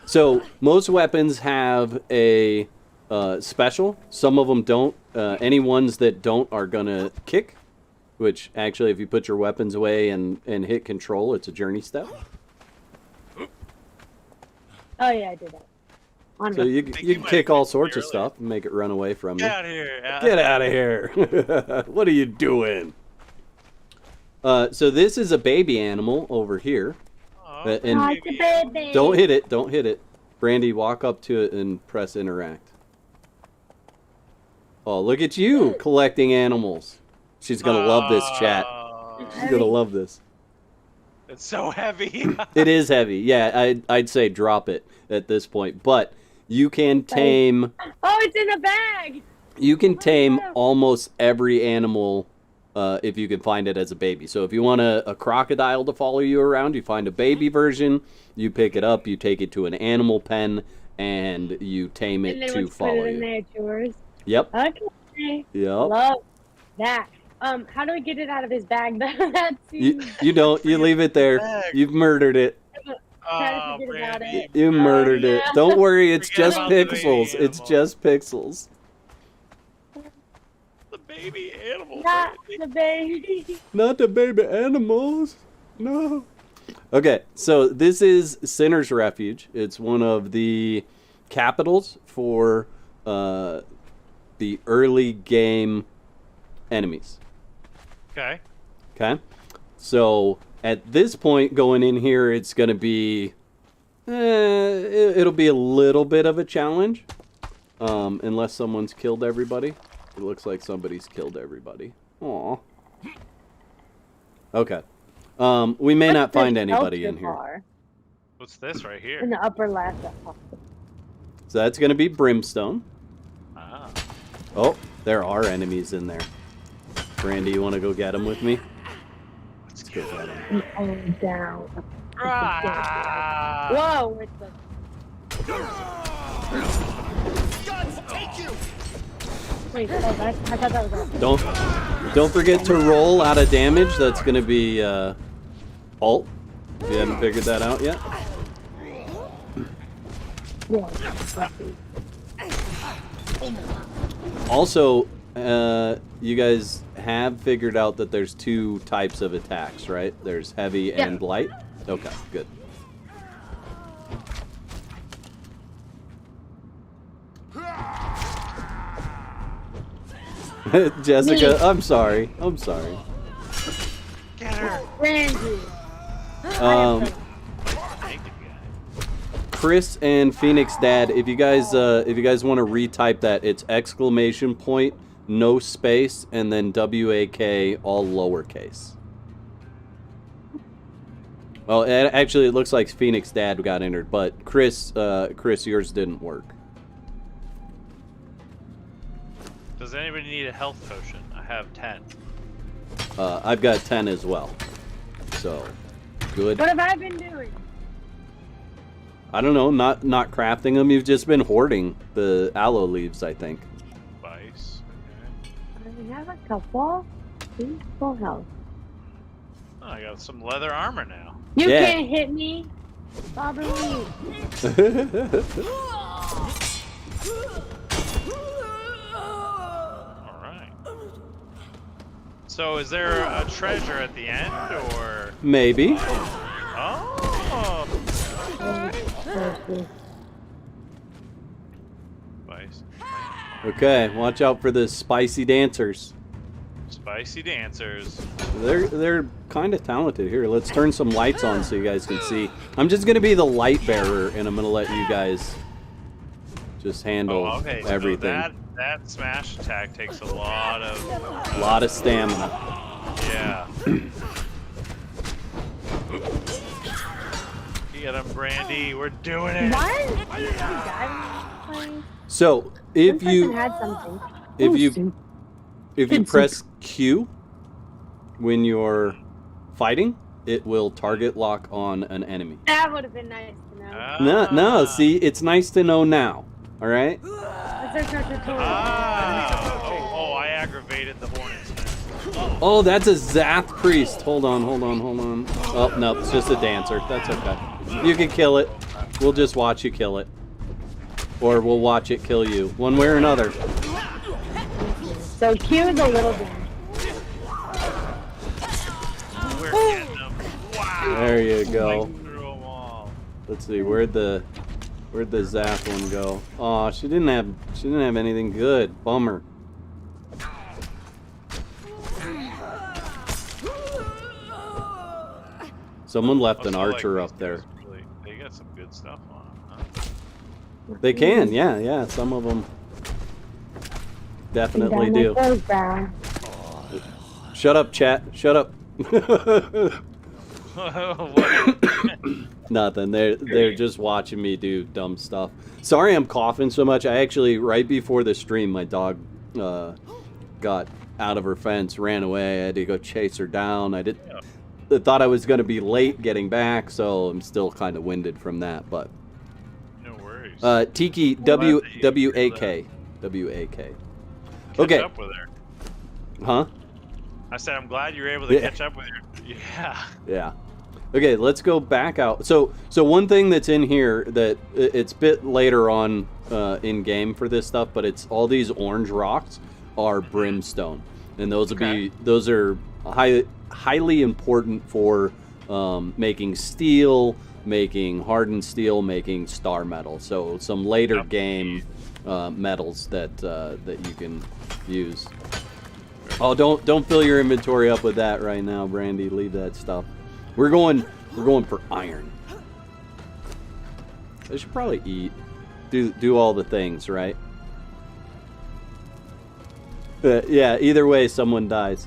So most weapons have a special. Some of them don't. Any ones that don't are gonna kick. Which actually, if you put your weapons away and hit control, it's a journey step. Oh yeah, I did that. So you can kick all sorts of stuff and make it run away from you. Get out of here! Get out of here! What are you doing? So this is a baby animal over here. And baby. Don't hit it. Don't hit it. Brandy, walk up to it and press interact. Oh, look at you collecting animals. She's gonna love this, chat. She's gonna love this. It's so heavy. It is heavy. Yeah, I'd say drop it at this point. But you can tame. Oh, it's in a bag. You can tame almost every animal if you can find it as a baby. So if you want a crocodile to follow you around, you find a baby version, you pick it up, you take it to an animal pen, and you tame it to follow you. Put it in there, it's yours. Yep. Okay. Yep. Love that. How do we get it out of his bag? That seems... You don't. You leave it there. You've murdered it. Oh, Brandy. You murdered it. Don't worry, it's just pixels. It's just pixels. The baby animal. Not the baby. Not the baby animals. No. Okay, so this is Sinner's Refuge. It's one of the capitals for the early game enemies. Okay. Okay. So at this point going in here, it's going to be, it'll be a little bit of a challenge. Unless someone's killed everybody. It looks like somebody's killed everybody. Aw. Okay. We may not find anybody in here. What's this right here? In the upper left. So that's going to be Brimstone. Ah. Oh, there are enemies in there. Brandy, you want to go get them with me? Let's go get them. Oh, down. Ah. Whoa, it's the... Guns, take you! Wait, oh, I thought that was all. Don't forget to roll out of damage. That's going to be alt. If you haven't figured that out yet. Yeah. Also, you guys have figured out that there's two types of attacks, right? There's heavy and light. Okay, good. Jessica, I'm sorry. Get her. Randy. Chris and Phoenix Dad, if you guys want to retype that, it's exclamation point, no space, and then WAK, all lowercase. Well, actually, it looks like Phoenix Dad got entered, but Chris, yours didn't work. Does anybody need a health potion? I have 10. I've got 10 as well. So, good. What have I been doing? I don't know, not crafting them. You've just been hoarding the aloe leaves, I think. Vice. I have a couple. Full health. Oh, I got some leather armor now. You can't hit me, Bobby Lee. All right. So, is there a treasure at the end, or? Maybe. Oh. Vice. Okay, watch out for the spicy dancers. Spicy dancers. They're kind of talented. Here, let's turn some lights on so you guys can see. I'm just gonna be the light bearer, and I'm gonna let you guys just handle everything. So that smash attack takes a lot of stamina. Yeah. Get him, Brandy. We're doing it. What? So if you press Q when you're fighting, it will target lock on an enemy. That would have been nice to know. No. See, it's nice to know now. All right. I aggravated the hornets. Oh, that's a Zath priest. Hold on. Oh no, it's just a dancer. That's okay. You can kill it. We'll just watch you kill it. Or we'll watch it kill you. One way or another. So Q is a little bit. We're getting them. Wow. There you go. Through them all. Let's see, where'd the Zath one go? Oh, she didn't have anything good. Bummer. Someone left an archer up there. They got some good stuff on them, huh? They can, yeah. Some of them definitely do. Shut up, chat. Shut up. Nothing. They're just watching me do dumb stuff. Sorry, I'm coughing so much. I actually, right before the stream, my dog got out of her fence, ran away. I had to go chase her down. I thought I was going to be late getting back, so I'm still kind of winded from that. But no worries. Tiki, W-A-K. W-A-K. Okay. Catch up with her. Huh? I said I'm glad you were able to catch up with her. Yeah. Yeah. Okay, let's go back out. So one thing that's in here that it's a bit later on in game for this stuff, but it's all these orange rocks are brimstone, and those are highly important for making steel, making hardened steel, making star metal. So some later game metals that you can use. Oh, don't fill your inventory up with that right now, Brandy. Leave that stuff. We're going for iron. I should probably eat, do all the things, right? Yeah. Either way, someone dies.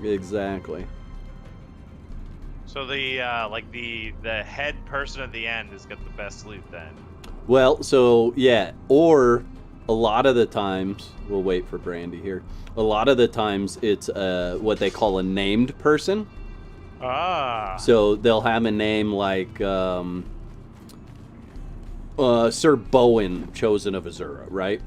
Exactly. So the the head person at the end has got the best loot then. Well, so yeah, or a lot of the times we'll wait for Brandy here. A lot of the times it's what they call a named person. Ah. So they'll have a name like Sir Bowen, Chosen of Azura, right?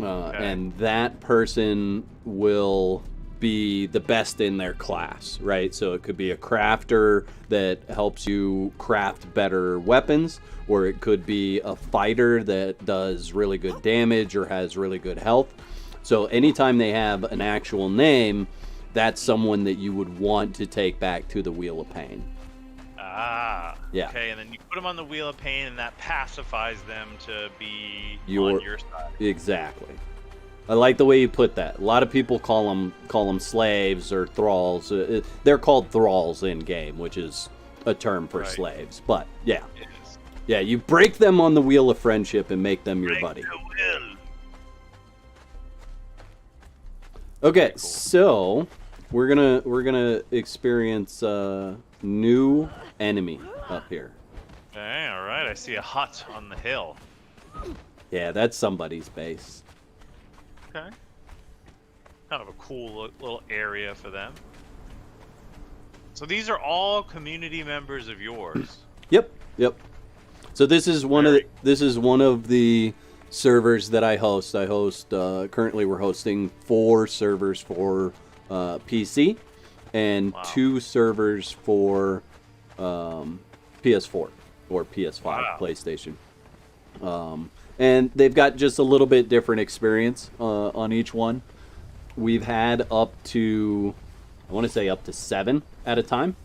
And that person will be the best in their class, right? So it could be a crafter that helps you craft better weapons, or it could be a fighter that does really good damage or has really good health. So anytime they have an actual name, that's someone that you would want to take back to the Wheel of Pain. Ah, yeah. Okay, and then you put them on the Wheel of Pain, and that pacifies them to be on your side. Exactly. I like the way you put that. A lot of people call them slaves or thralls. They're called thralls in game, which is a term for slaves. But yeah, yeah, you break them on the Wheel of Friendship and make them your buddy. Okay, so we're gonna experience a new enemy up here. Okay, all right. I see a hut on the hill. Yeah, that's somebody's base. Okay. Kind of a cool little area for them. So these are all community members of yours. Yep. So this is one of the servers that I host. Currently we're hosting 4 servers for PC and 2 servers for PS4 or PS5 PlayStation. And they've got just a little bit different experience on each one. We've had up to 7 at a time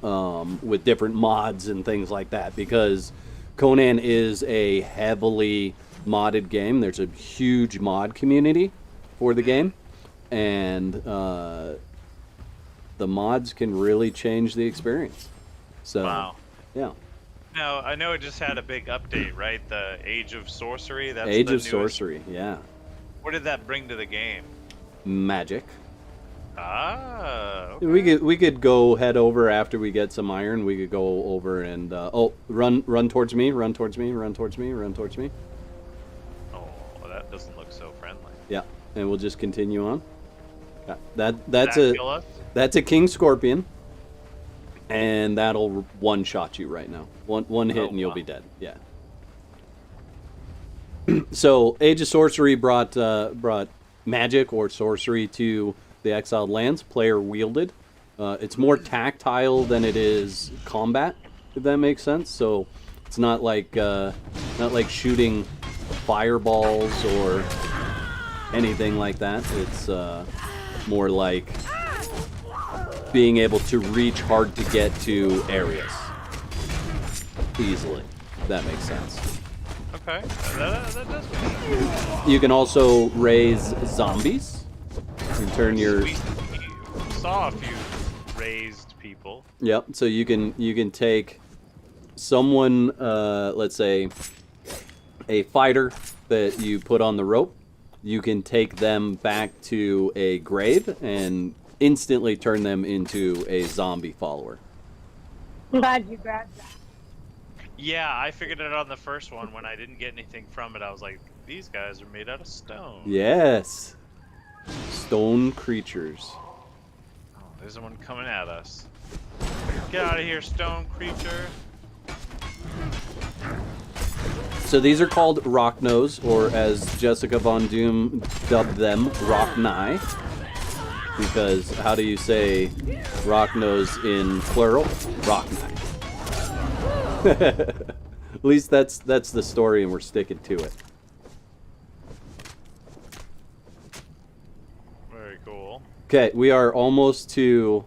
with different mods and things like that, because Conan is a heavily modded game. There's a huge mod community for the game, and the mods can really change the experience. So, yeah. Now, I know it just had a big update, right? The Age of Sorcery? That's Age the of newest... Sorcery, yeah. What did that bring to the game? Magic. Ah, okay. We could go head over after we get some iron. We could go over and run towards me, run towards me, run towards me, run towards me. Oh, that doesn't look so friendly. Yeah, and we'll just continue on. That's a king scorpion, and that'll one shot you right now. One hit and you'll be dead. Yeah. So Age of Sorcery brought magic or sorcery to the exiled lands, player wielded. It's more tactile than it is combat, if that makes sense. So it's not like shooting fireballs or anything like that. It's more like being able to reach hard to get to areas easily. If that makes sense. Okay, that does make sense. You can also raise zombies. You turn your. We saw a few raised people. Yep. So you can take someone, let's say, a fighter that you put on the rope. You can take them back to a grave and instantly turn them into a zombie follower. I'm glad you grabbed that. Yeah, I figured it out on the first one. When I didn't get anything from it, I was like, these guys are made out of stone. Yes. Stone creatures. Oh, there's one coming at us. Get out of here, stone creature. So these are called rock nose, or as Jessica Von Doom dubbed them, rock nigh. Because how do you say rock nose in plural? Rock nigh. At least that's the story, and we're sticking to it. Very cool. Okay, we are almost to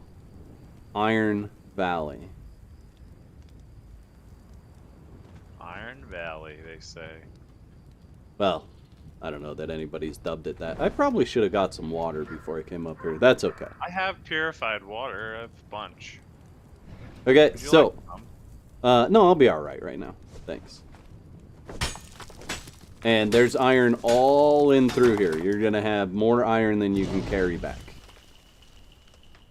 Iron Valley. Iron Valley, they say. Well, I don't know that anybody's dubbed it that. I probably should have got some water before I came up here. That's okay. I have purified water. I have a bunch. Okay, Would you so... like some? No, I'll be alright right now. Thanks. And there's iron all in through here. You're going to have more iron than you can carry back.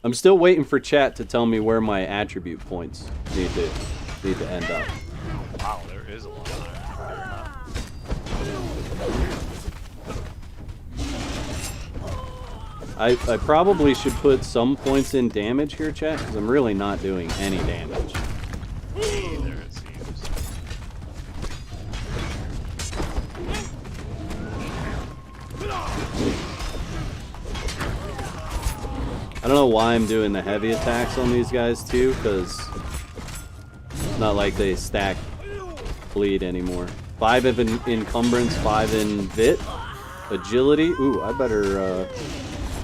I'm still waiting for chat to tell me where my attribute points need to end up. Wow, there is a lot of iron. I probably should put some points in damage here, chat, because I'm really not doing any damage. Either, it seems. I don't know why I'm doing the heavy attacks on these guys too, because it's not like they stack bleed anymore. 5 in encumbrance, 5 in vit, agility. Ooh, I better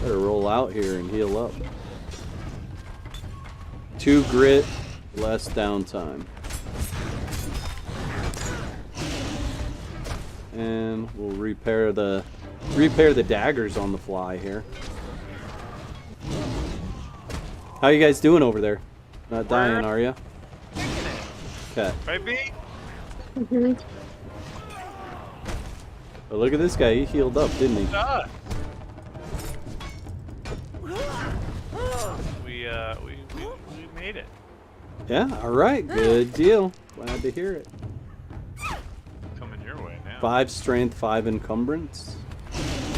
roll out here and heal up. 2 grit, less downtime. And we'll repair the daggers on the fly here. How you guys doing over there? Not dying, are you? Okay. Right, B? Mm-hmm. Oh, look at this guy. He healed up, didn't he? We made it. Yeah. All right. Good deal. Glad to hear it. Coming your way now. 5 strength, 5 encumbrance.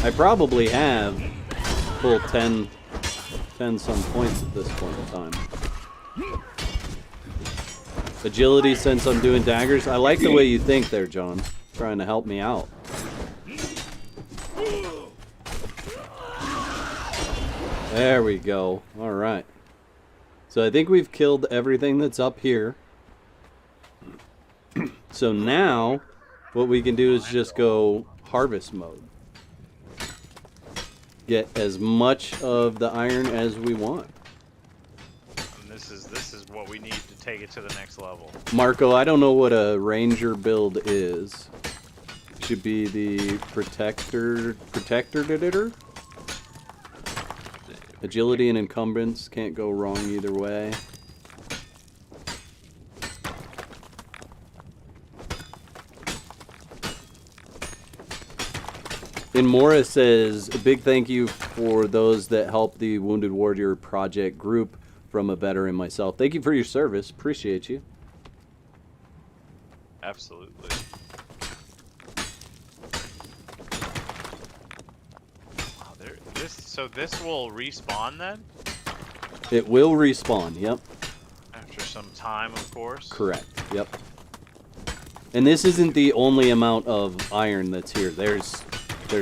I probably have full 10 some points at this point in time. Agility, since I'm doing daggers. I like the way you think there, John. Trying to help me out. There we go. All right. So I think we've killed everything that's up here. So now what we can do is just go harvest mode. Get as much of the iron as we want. And this is what we need to take it to the next level. Marco, I don't know what a ranger build is. Should be the protector. Agility and encumbrance can't go wrong either way. And Mora says, a big thank you for those that help the Wounded Warrior Project group from a veteran myself. Thank you for your service. Appreciate you. Absolutely. Wow, so this will respawn then? It will respawn, yep. After some time, of course. Correct, yep. And this isn't the only amount of iron that's here. There's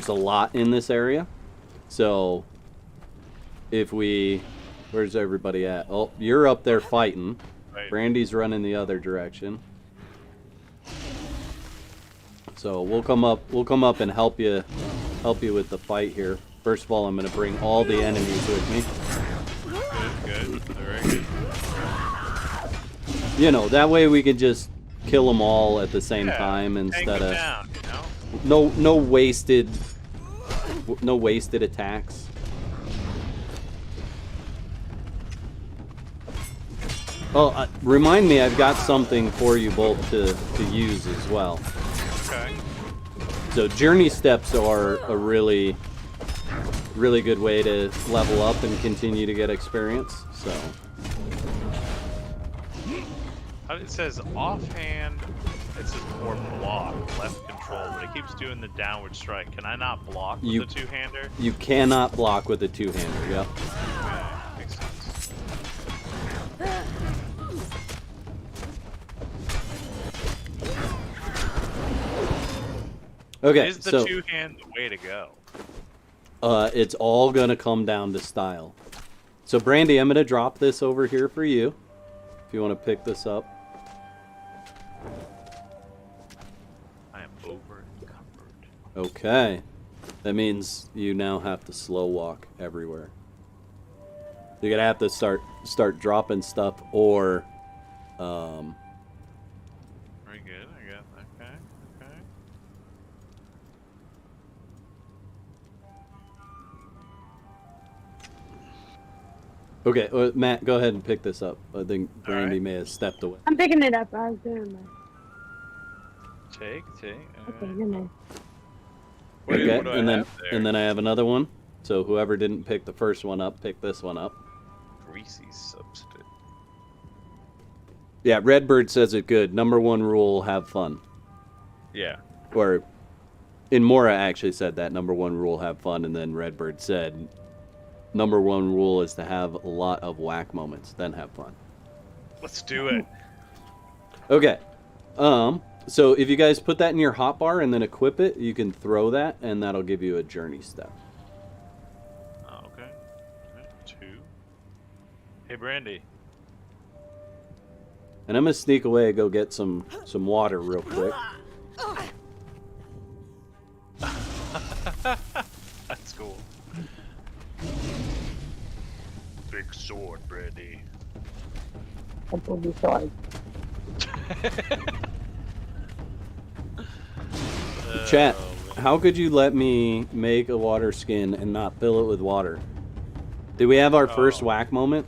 a lot in this area. So, if we... Where's everybody at? Oh, you're up there fighting. Right. Brandy's running the other direction. So we'll come up and help you with the fight here. First of all, I'm going to bring all the enemies with me. Good. Very good. You know, that way we can just kill them all at the same time instead of down, you know? no wasted attacks. Oh, remind me, I've got something for you both to use as well. Okay. So journey steps are a really good way to level up and continue to get experience. So It says offhand, it says or block, left control, but it keeps doing the downward strike. Can I not block with the two-hander? You cannot block with a two-hander, yep. Okay, makes sense. Okay, Is the so two-hand the way to go? it's all gonna come down to style. So Brandy, I'm gonna drop this over here for you, if you want to pick this up. I am over encumbered. Okay, that means you now have to slow walk everywhere. You're gonna have to start dropping stuff, or Very good. I got okay. okay, Matt, go ahead and pick this up. I think Brandy may have stepped away. I'm picking it up. I was doing my... Take. Okay, never mind. Okay, What do I and then have there? and then I have another one. So whoever didn't pick the first one up, pick this one up. Greasy substance. Yeah, Redbird says it good. Number one rule, have fun. Yeah. Or, in Mora actually said that. Number one rule, have fun. And then Redbird said, number one rule is to have a lot of whack moments, then have fun. Let's do it. Okay. So if you guys put that in your hotbar and then equip it, you can throw that, and that'll give you a journey step. Oh, okay. 2. Hey, Brandy. And I'm gonna sneak away and go get some water real quick. That's cool. Big sword, Brandy. That's what we thought. Chat, how could you let me make a water skin and not fill it with water? Did we have our first whack moment?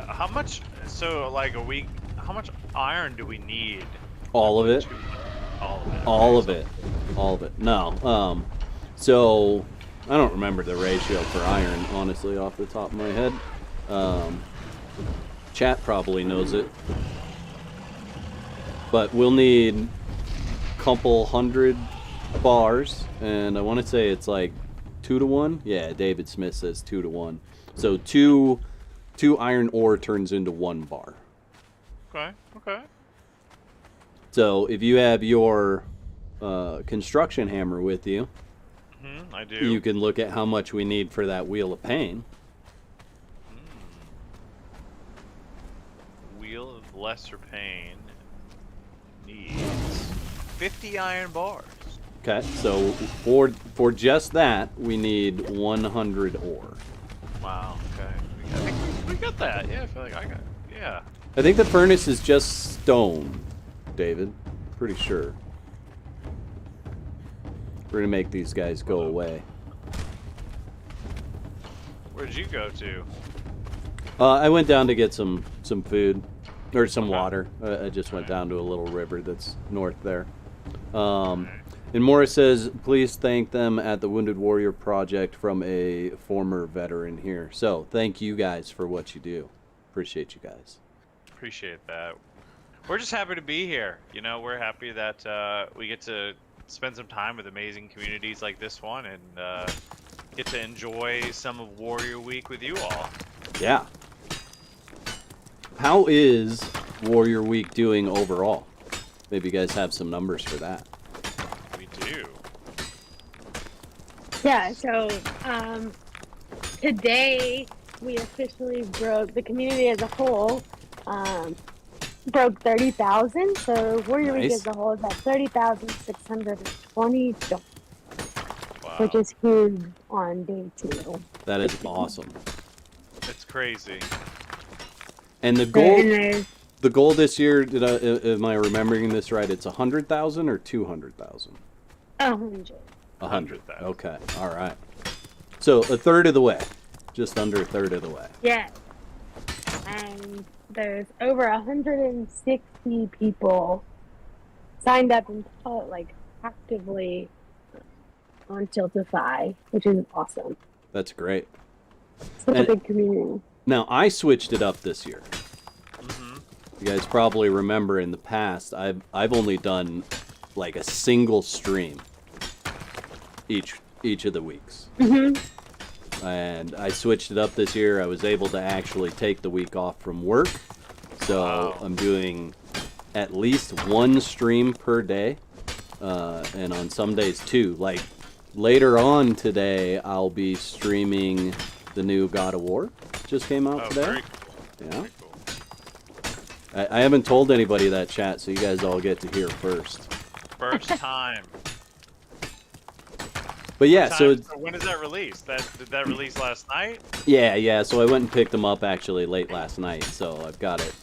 How much? So, like a week. How much iron do we need? All of it. All of it. All of it. All of it. No. So I don't remember the ratio for iron, honestly, off the top of my head. Chat probably knows it. But we'll need a couple hundred bars, and I want to say it's like 2 to 1. Yeah, David Smith says 2 to 1. So two iron ore turns into 1 bar. Okay. Okay. So if you have your construction hammer with you, I do. you can look at how much we need for that Wheel of Pain. Wheel of Lesser Pain needs 50 iron bars. Okay, so for just that, we need 100 ore. Wow. Okay. I think we got that. Yeah, I feel like I got. Yeah. I think the furnace is just stone, David. Pretty sure. We're gonna make these guys go away. Where'd you go to? I went down to get some food or some water. I just went down to a little river that's north there. And Morris says, please thank them at the Wounded Warrior Project from a former veteran here. So thank you guys for what you do. Appreciate you guys. Appreciate that. We're just happy to be here. You know, we're happy that we get to spend some time with amazing communities like this one and get to enjoy some of Warrior Week with you all. Yeah. How is Warrior Week doing overall? Maybe you guys have some numbers for that. We do. Yeah, so today we officially broke, the community as a whole broke 30,000. So Warrior Week as a whole is at 30,620, which is huge on day 2. That is awesome. It's crazy. And the goal this year, am I remembering this right? It's 100,000 or 200,000? 100. 100,000. Okay, all right. So a third of the way, just under a third of the way. Yeah. And there's over 160 people signed up and actively on Tiltify, which is awesome. That's great. Such a big community. Now, I switched it up this year. You guys probably remember in the past, I've only done like a single stream each of the weeks. And I switched it up this year. I was able to actually take the week off from work. So I'm doing at least 1 stream per day. And on some days 2. Like later on today, I'll be streaming the new God of War. Just came out today. Very cool. Yeah. Very cool. I haven't told anybody that, chat, so you guys all get to hear first. First time. But yeah, so when is that released? Did that release last night? yeah. So I went and picked them up actually late last night. So I've got it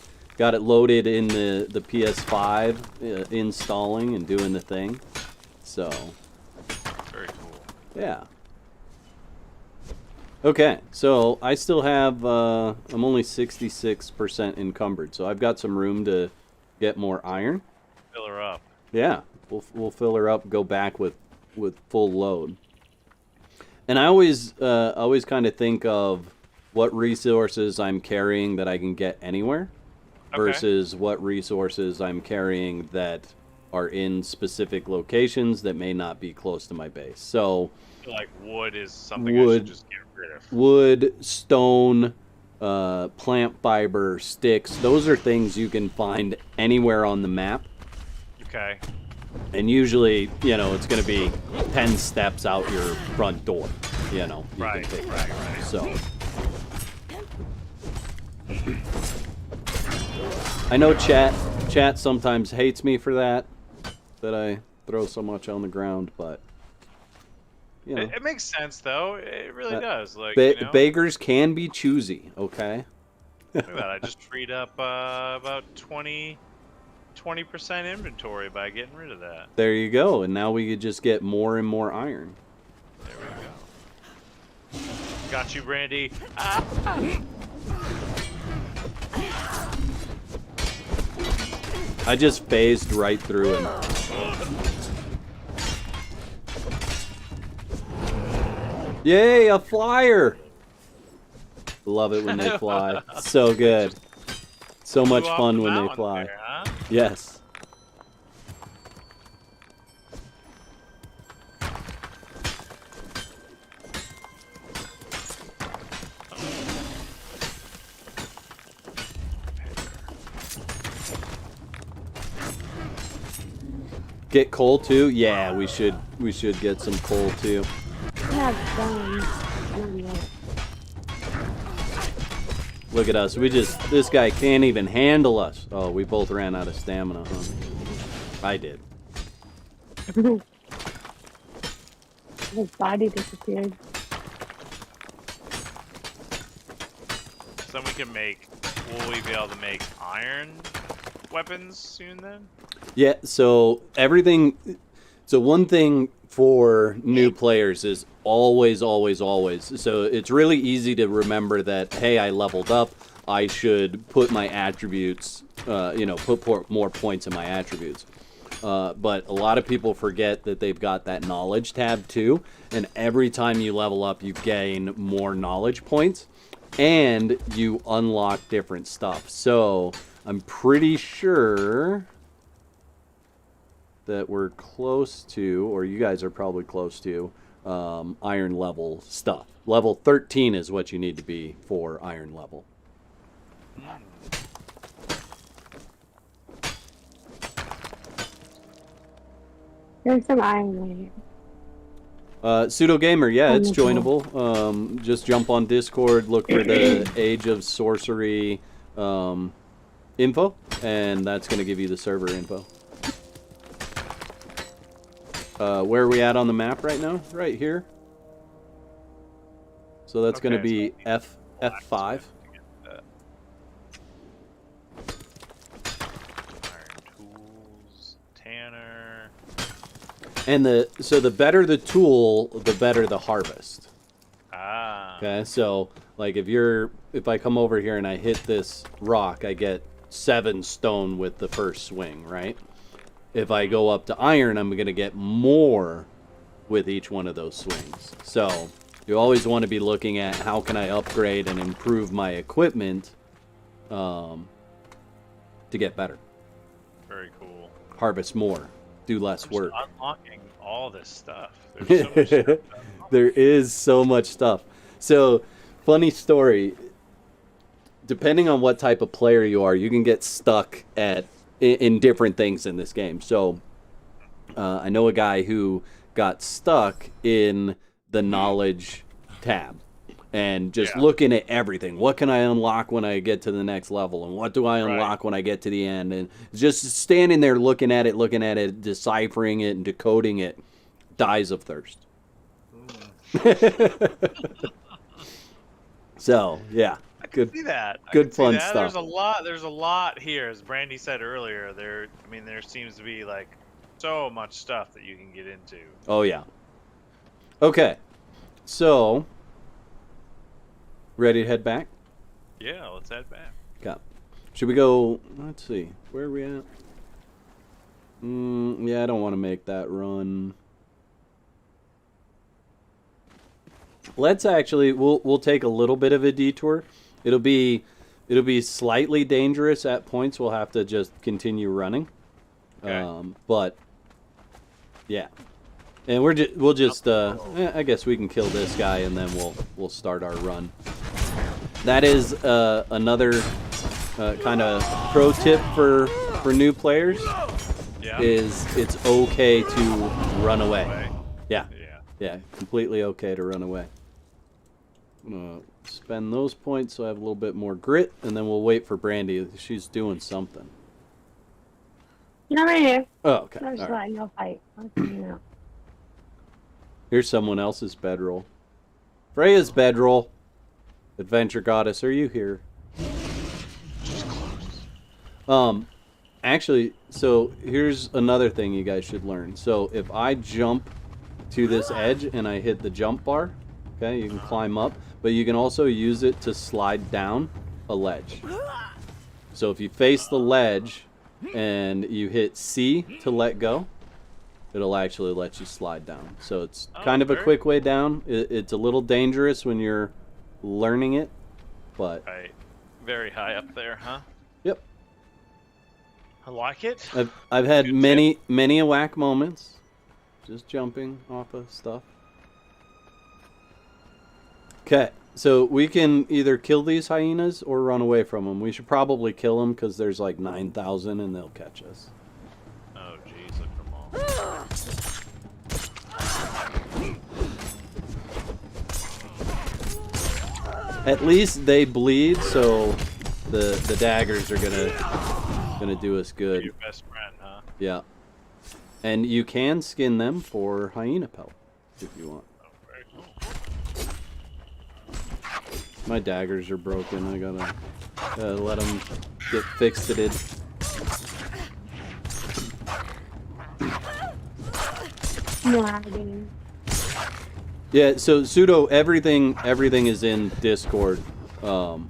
loaded in the PS5, installing and doing the thing. So Very cool. yeah. Okay, so I still have, I'm only 66% encumbered, so I've got some room to get more iron. Fill her up. Yeah, we'll fill her up, go back with full load. And I always kind of think of what resources I'm carrying that I can get anywhere versus what resources I'm carrying that are in specific locations that may not be close to my base. So like wood is something I should just get rid of. Wood, stone, plant fiber, sticks. Those are things you can find anywhere on the map. Okay. And usually, you know, it's going to be 10 steps out your front door, you know. You Right. So, I know chat sometimes hates me for that I throw so much on the ground, but you know. It makes sense though. It really does. Like beggars can be choosy, okay? Look at that. I just freed up about 20% inventory by getting rid of that. There you go. And now we could just get more and more iron. There we go. Got you, Brandy. Ah! I just phased right through him. Yay, a flyer! Love it when they fly. So good. So much fun when they fly. There, huh? Yes. Get coal too? Yeah, we should get some coal too. Look at us. This guy can't even handle us. Oh, we both ran out of stamina, huh? I did. His body disappeared. So will we be able to make iron weapons soon then? Yeah, so one thing for new players is always. So it's really easy to remember that, hey, I leveled up. I should put my attributes, put more points in my attributes. But a lot of people forget that they've got that knowledge tab too. And every time you level up, you gain more knowledge points and you unlock different stuff. So I'm pretty sure that we're close to, or you guys are probably close to, iron level stuff. Level 13 is what you need to be for iron level. There's some iron right Pseudo Gamer, yeah, it's joinable. Just jump on Discord, look for the Age of Sorcery info, and that's going to give you the server info. Where are we at on the map right now? Right here. So that's going to be F5. Iron tools, Tanner. And the better the tool, the better the harvest. Ah. Okay, so like if I come over here and I hit this rock, I get 7 stone with the first swing, right? If I go up to iron, I'm going to get more with each one of those swings. So you always want to be looking at how can I upgrade and improve my equipment to get better. Very cool. Harvest more, do less work. Unlocking all this stuff. There's so much stuff. There is so much stuff. So, funny story. Depending on what type of player you are, you can get stuck in different things in this game. So, I know a guy who got stuck in the knowledge tab and just looking at everything. What can I unlock when I get to the next level? And what do I unlock when I get to the end? And just standing there looking at it, deciphering it and decoding it, dies of thirst. So, yeah. Good, see that. Good fun stuff. There's a lot here, as Brandy said earlier. There seems to be like so much stuff that you can get into. Oh yeah. Okay, so ready to head back? Yeah, let's head back. Okay. Should we go? Let's see. Where are we at? Yeah, I don't want to make that run. Let's actually. We'll take a little bit of a detour. It'll be slightly dangerous at points. We'll have to just continue running. Okay. But yeah, and we'll just I guess we can kill this guy and then we'll start our run. That is another kind of pro tip for new players. Yeah. is it's okay to run away. Yeah. Yeah. Yeah, completely okay to run away. I'm gonna spend those points so I have a little bit more grit, and then we'll wait for Brandy. She's doing something. No, right here. Oh, okay. No, just All right. letting you fight. You know. Here's someone else's bedroll. Freya's bedroll. Adventure Goddess, are you here? Actually, so here's another thing you guys should learn. So if I jump to this edge and I hit the jump bar, okay, you can climb up, but you can also use it to slide down a ledge. So if you face the ledge and you hit C to let go, it'll actually let you slide down. So it's kind of a quick way down. It's a little dangerous when you're learning it, but... Right. Very high up there, huh? Yep. I like it. I've had Good many a whack moments just jumping off of stuff. Okay, so we can either kill these hyenas or run away from them. We should probably kill them because there's like 9,000 and they'll catch us. Oh, jeez, look at them all. At least they bleed, so the daggers are gonna do us good. Your best friend, huh? Yeah. And you can skin them for hyena pelt if you want. Oh, very cool. My daggers are broken. I gotta let them get fixed. Lagging. Yeah. So pseudo everything is in Discord. No,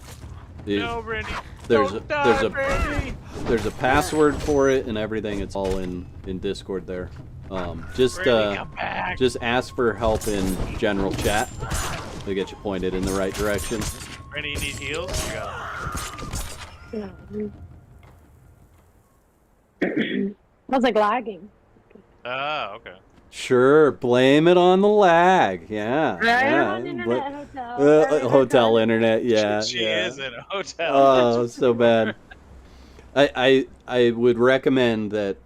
Randy. There's Don't die, Randy. there's a password for it and everything. It's all in Discord there. Just ask for help in general chat. They'll get you pointed in the right direction. Randy, you need heals? You got I was like lagging. Ah, okay. Sure, blame it on the lag. Yeah. Right? Yeah. Hotel. Hotel internet. Yeah. She yeah. is in a hotel. Oh, so bad. I would recommend that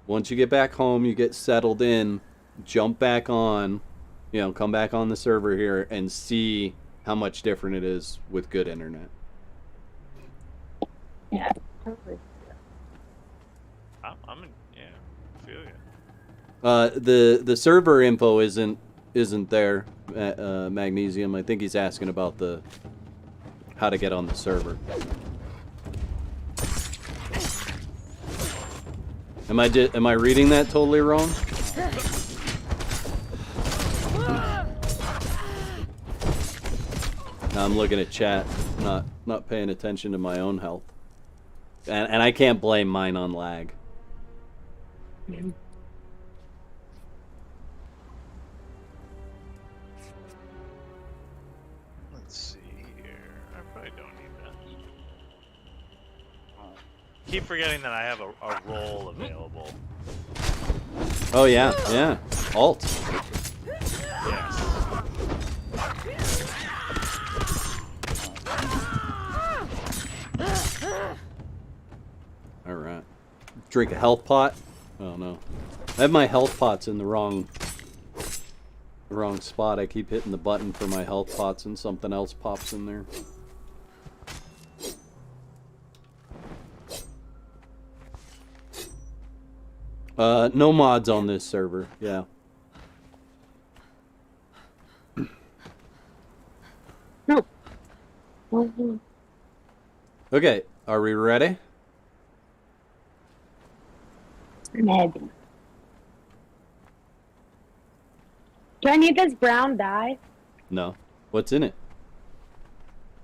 once you get back home, you get settled in, jump back on, come back on the server here and see how much different it is with good internet. Yeah. I'm in, yeah, I feel you. The server info isn't there, Magnesium. I think he's asking about how to get on the server. Am I reading that totally wrong? No, I'm looking at chat, not paying attention to my own health, and I can't blame mine on lag. Let's see here. I probably don't need that. Keep forgetting that I have a role available. Oh yeah, yeah. Alt. Yes. All right. Drink a health pot. Oh no, I have my health pots in the wrong spot. I keep hitting the button for my health pots and something else pops in there. No mods on this server. Yeah. No. Okay, are we ready? Maybe. Do I need this brown dye? No. What's in it?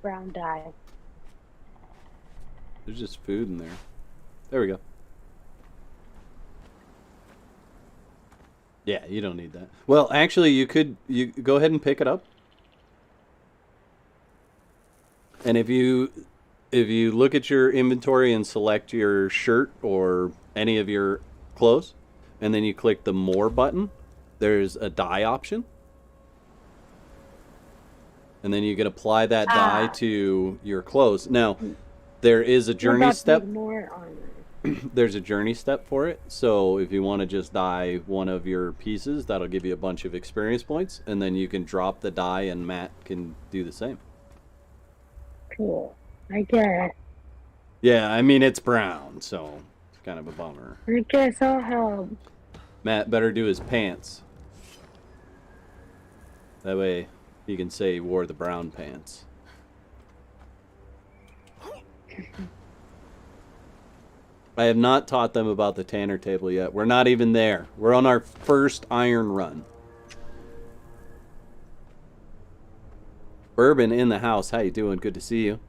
Brown dye. There's just food in there. There we go. Yeah, you don't need that. Well, actually, you go ahead and pick it up. And if you look at your inventory and select your shirt or any of your clothes, and then you click the more button, there's a dye option. And then you can apply that dye to your clothes. Now, there is a journey step. More armor. there's a journey step for it. So if you want to just dye one of your pieces, that'll give you a bunch of experience points, and then you can drop the dye, and Matt can do the same. Cool. I guess. Yeah, I mean, it's brown, so it's kind of a bummer. I guess I'll help. Matt better do his pants. That way he can say he wore the brown pants. I have not taught them about the Tanner table yet. We're not even there. We're on our first iron run. Bourbon in the house. How you doing? Good to see you.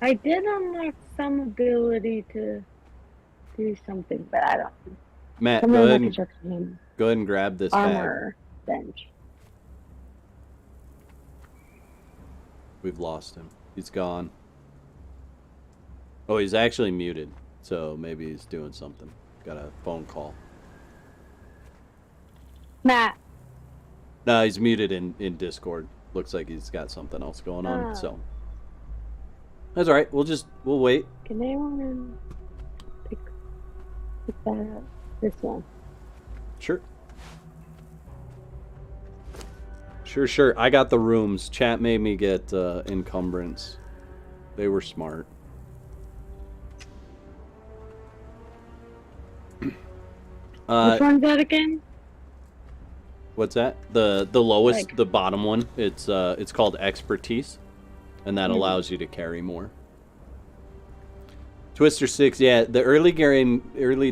I did unlock some ability to do something, but I don't. Matt, go ahead and grab this armor bench. We've lost him. He's gone. Oh, he's actually muted, so maybe he's doing something. Got a phone call. Matt. No, he's muted in Discord. Looks like he's got something else going on, so. That's alright, we'll wait. Can anyone pick that up? This one. Sure. Sure. I got the rooms. Chat made me get encumbrance. They were smart. Which one's that again? What's that? The lowest, the bottom one. It's called expertise, and that allows you to carry more. Twister 6, yeah, the early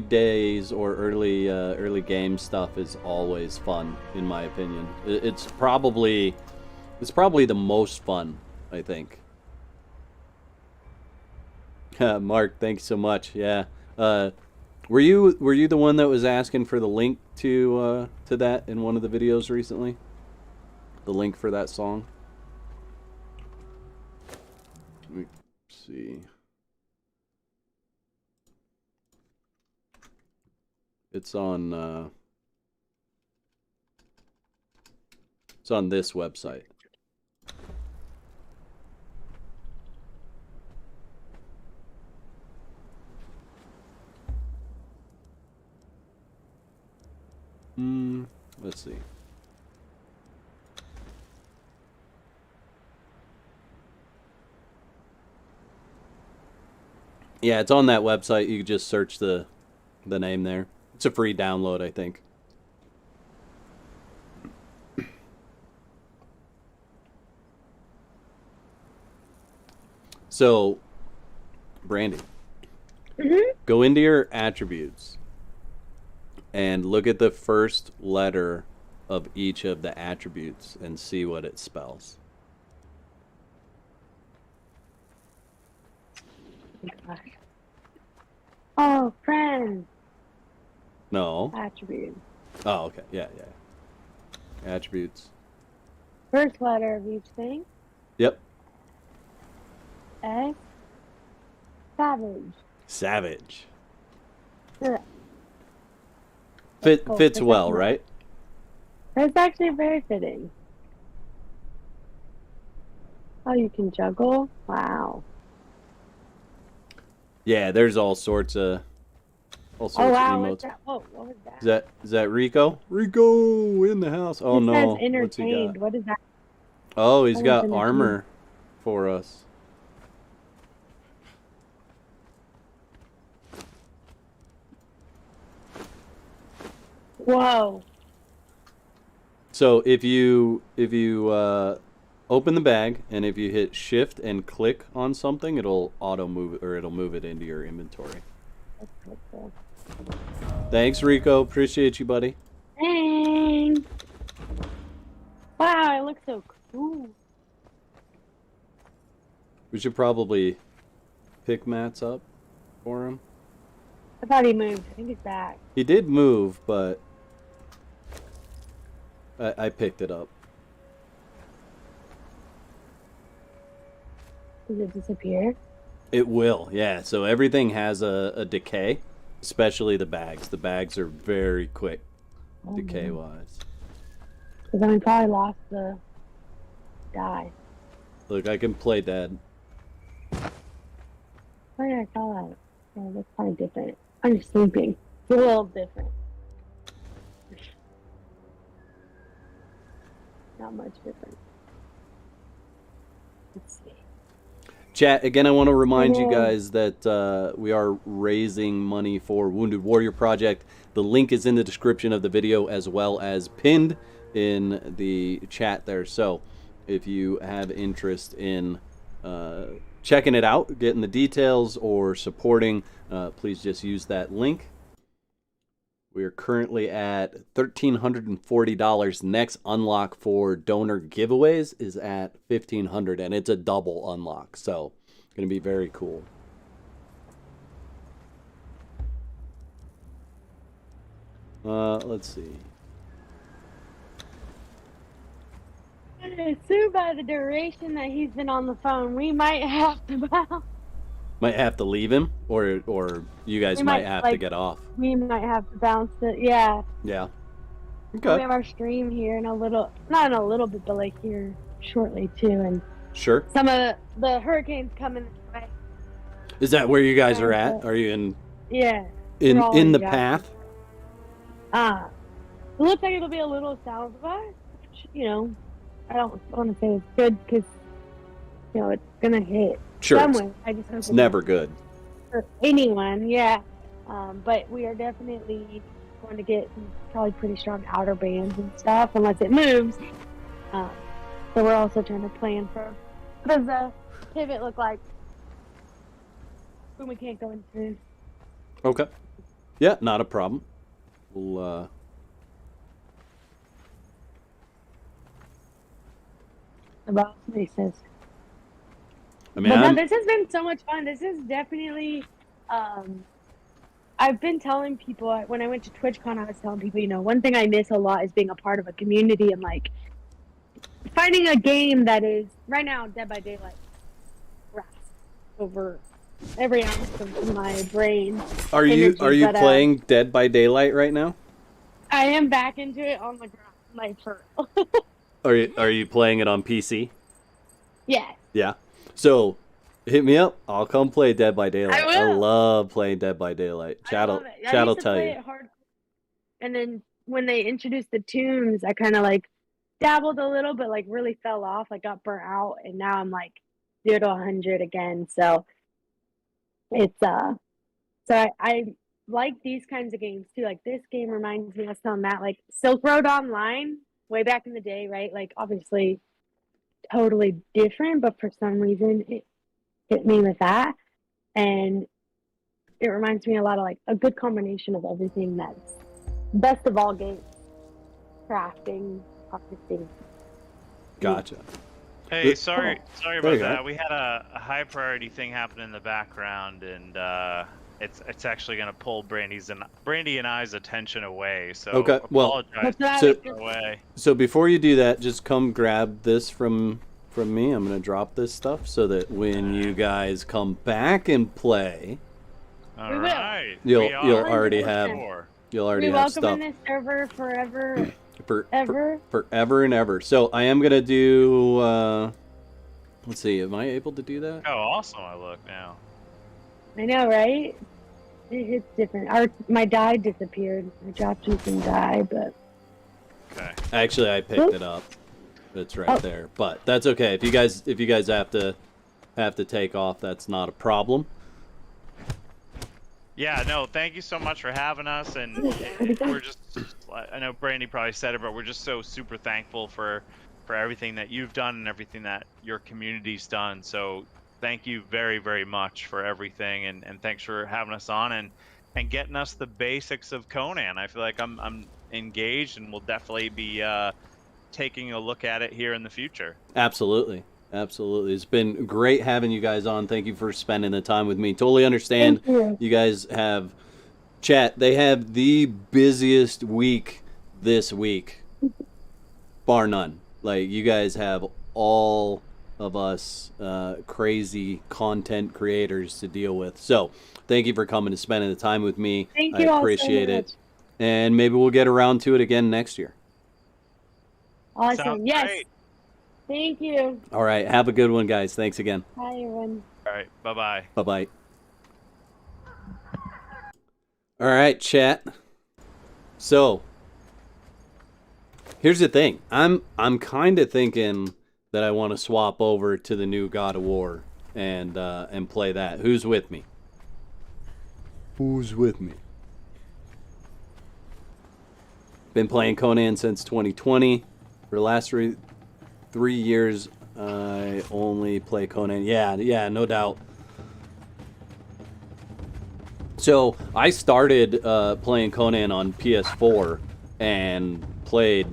days or early game stuff is always fun, in my opinion. It's probably the most fun, I think. Mark, thanks so much. Yeah. Were you the one that was asking for the link to that in one of the videos recently? The link for that song? Let me see. It's on this website. Let's see. Yeah, it's on that website. You can just search the name there. It's a free download, I think. So, Brandy, go into your attributes and look at the first letter of each of the attributes and see what it spells. Oh, friend. No. Attribute. Oh, okay. Yeah. Attributes. First letter of each thing. Yep. S. Savage. Yeah. Fits well, right? That's actually very fitting. Oh, you can juggle? Wow. Yeah, there's all sorts of emotes. What was that? Is that Rico? Rico in the house. Oh, no. Says entertained. What is that? Oh, he's got armor for us. Whoa. So if you open the bag and if you hit shift and click on something, it'll auto move, or it'll move it into your inventory. That's helpful. Thanks, Rico. Appreciate you, buddy. Thanks. Wow, it looks so cool. We should probably pick Matt's up for him. I thought he moved. I think he's back. He did move, but I picked it up. Does it disappear? It will, yeah. So everything has a decay, especially the bags. The bags are very quick, decay-wise. Because then we probably lost the die. Look, I can play dead. Oh yeah, I saw that. Yeah, that's probably different. I'm sleeping. It's a little different. Not much different. Let's see. Chat, again, I want to remind you guys that we are raising money for Wounded Warrior Project. The link is in the description of the video as well as pinned in the chat there. So if you have interest in checking it out, getting the details, or supporting, please just use that link. We are currently at $1,340. Next unlock for donor giveaways is at $1,500, and it's a double unlock, so it's going to be very cool. Let's see. So by the duration that he's been on the phone, we might have to bounce. Might have to leave him, or you guys might have to get off. We might have to bounce it, yeah. Yeah. Okay. We have our stream here in a little, not in a little bit, but like here shortly too, and sure. Some of the hurricanes coming this way. Is that where you guys are at? Are you in? Yeah. In the path? It looks like it'll be a little south of us, which, you know, I don't want to say it's good because, you know, it's gonna hit. Sure. Somewhere. I just hope it's never good for anyone. Yeah. But we are definitely going to get some probably pretty strong outer bands and stuff unless it moves. So we're also trying to plan for what does the pivot look like when we can't go into. Okay. Yeah, not a problem. We'll About places. I mean, no, this has been so much fun. This is definitely. I've been telling people when I went to TwitchCon, I was telling people, you know, one thing I miss a lot is being a part of a community and like finding a game that is right now Dead by Daylight grasp over every ounce of my brain. Are you playing Dead by Daylight right now? I am back into it on the ground, like for. Are you playing it on PC? Yes. Yeah. So, hit me up. I'll come play Dead by Daylight. I will. I love playing Dead by Daylight. Chat will tell you. And then when they introduced the tunes, I kind of like dabbled a little, but like really fell off. I got burnt out, and now I'm like 0 to 100 again. So it's I like these kinds of games too. Like this game reminds me. I was telling Matt, like Silk Road Online way back in the day, right? Like obviously totally different, but for some reason it hit me with that, and it reminds me a lot of like a good combination of everything that's best of all games, crafting, harvesting. Gotcha. Hey, sorry about that. We had a high priority thing happen in the background, and it's actually going to pull Brandy and I's attention away. So okay, well, so before you do that, just come grab this from me. I'm going to drop this stuff so that when you guys come back and play, all right, you'll already have stuff. In this server forever. Forever and ever. So I am gonna do. Let's see. Am I able to do that? Oh, awesome! I look now. I know, right? It's different. My die disappeared. I dropped you some die, but. Okay. Actually, I picked it up. It's right there. But that's okay. If you guys have to take off, that's not a problem. Yeah, no, thank you so much for having us, and we're just, I know Brandy probably said it, but we're just so super thankful for everything that you've done and everything that your community's done. So thank you very, very much for everything, and thanks for having us on and getting us the basics of Conan. I feel like I'm engaged and will definitely be taking a look at it here in the future. Absolutely. It's been great having you guys on. Thank you for spending the time with me. Totally understand you guys have they have the busiest week this week, bar none. Like you guys have all of us crazy content creators to deal with. So thank you for coming and spending the time with me. Thank you. I appreciate it. And maybe we'll get around to it again next year. Awesome. Sounds yes. Great. Thank you. All right. Have a good one, guys. Thanks again. Bye, everyone. All right. Bye-bye. Bye-bye. All right, chat. So, here's the thing. I'm kind of thinking that I want to swap over to the new God of War and play that. Who's with me? Who's with me? Been playing Conan since 2020. For the last 3 years, I only play Conan. Yeah, no doubt. So I started playing Conan on PS4 and played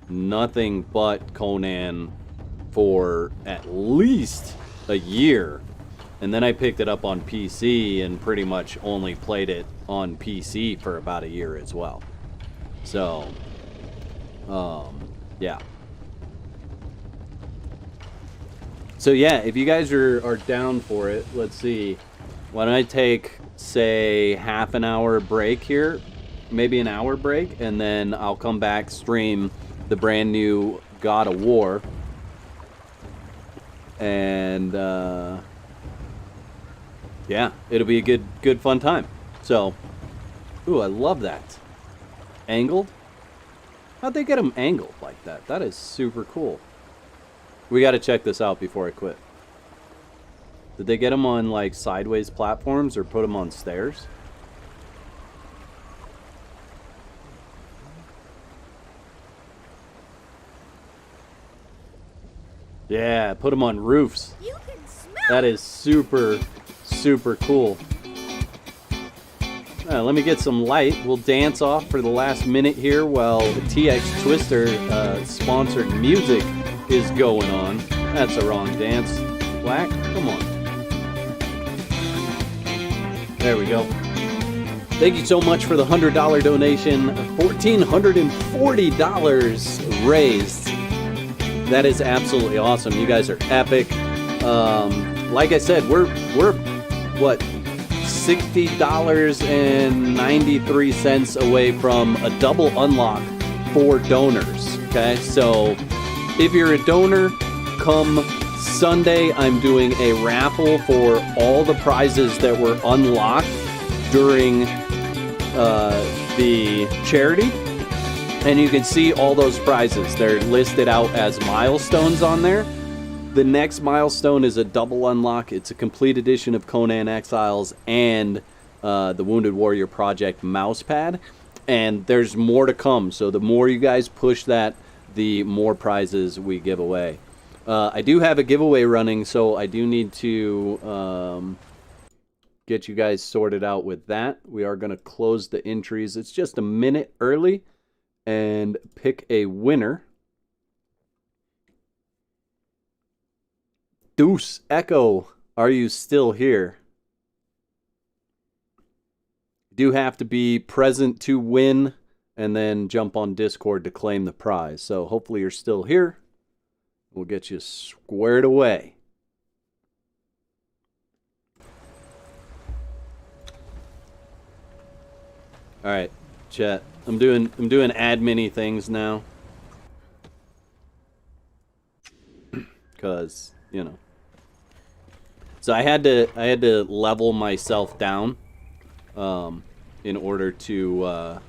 nothing but Conan for at least a year. And then I picked it up on PC and pretty much only played it on PC for about a year as well. So, yeah. So yeah, if you guys are down for it, let's see. Why don't I take, say, half an hour break here, maybe an hour break, and then I'll come back, stream the brand new God of War, and yeah, it'll be a good fun time. So, ooh, I love that. Angled? How'd they get them angled like that? That is super cool. We got to check this out before I quit. Did they get them on like sideways platforms or put them on stairs? Yeah, put them on roofs. That is super cool. Let me get some light. We'll dance off for the last minute here while the TX Twister sponsored music is going on. That's the wrong dance. Black, come on. There we go. Thank you so much for the $100 donation. $1,440 raised. That is absolutely awesome. You guys are epic. Like I said, we're what, $60.93 away from a double unlock for donors. Okay, so if you're a donor, come Sunday, I'm doing a raffle for all the prizes that were unlocked during the charity. And you can see all those prizes. They're listed out as milestones on there. The next milestone is a double unlock. It's a complete edition of Conan Exiles and the Wounded Warrior Project mousepad. And there's more to come. So the more you guys push that, the more prizes we give away. I do have a giveaway running, so I do need to get you guys sorted out with that. We are going to close the entries. It's just a minute early and pick a winner. Deuce Echo, are you still here? You do have to be present to win and then jump on Discord to claim the prize. So hopefully you're still here. We'll get you squared away. All right, chat. I'm doing admin-y things now. Cause, you know. So I had to level myself down in order to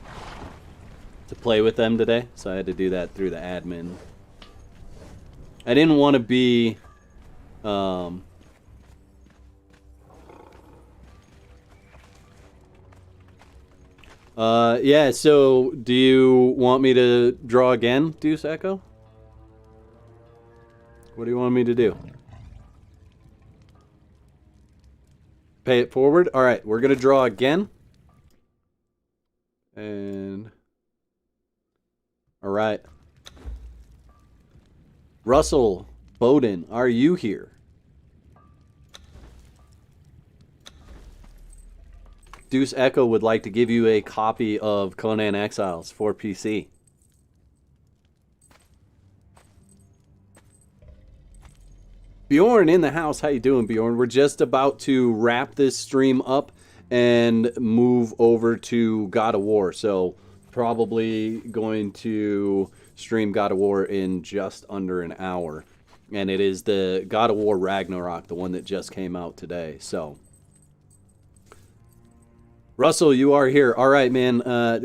play with them today. So I had to do that through the admin. I didn't want to be yeah, so do you want me to draw again, Deuce Echo? What do you want me to do? Pay it forward? Alright, we're going to draw again. And... Alright. Russell Bowden, are you here? Deuce Echo would like to give you a copy of Conan Exiles for PC. Bjorn in the house. How you doing, Bjorn? We're just about to wrap this stream up and move over to God of War. So probably going to stream God of War in just under an hour. And it is the God of War Ragnarok, the one that just came out today. So Russell, you are here. All right, man.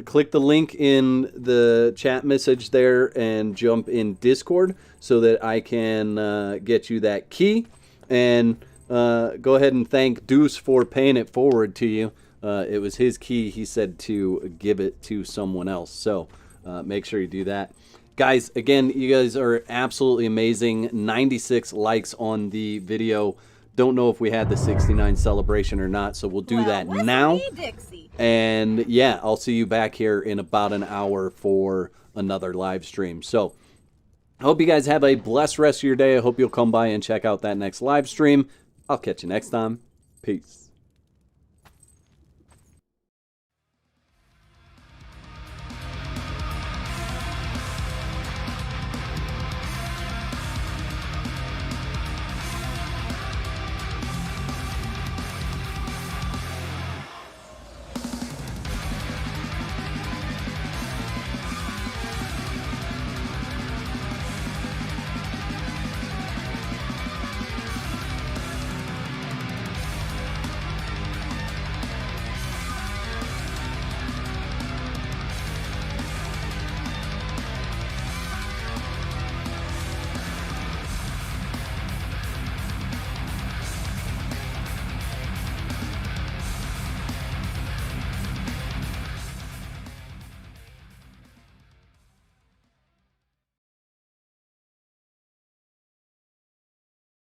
Click the link in the chat message there and jump in Discord so that I can get you that key. And go ahead and thank Deuce for paying it forward to you. It was his key. He said to give it to someone else. So make sure you do that. Guys, again, you guys are absolutely amazing. 96 likes on the video. Don't know if we had the 69 celebration or not, so we'll do that now. And yeah, I'll see you back here in about an hour for another live stream. So I hope you guys have a blessed rest of your day. I hope you'll come by and check out that next live stream. I'll catch you next time. Peace.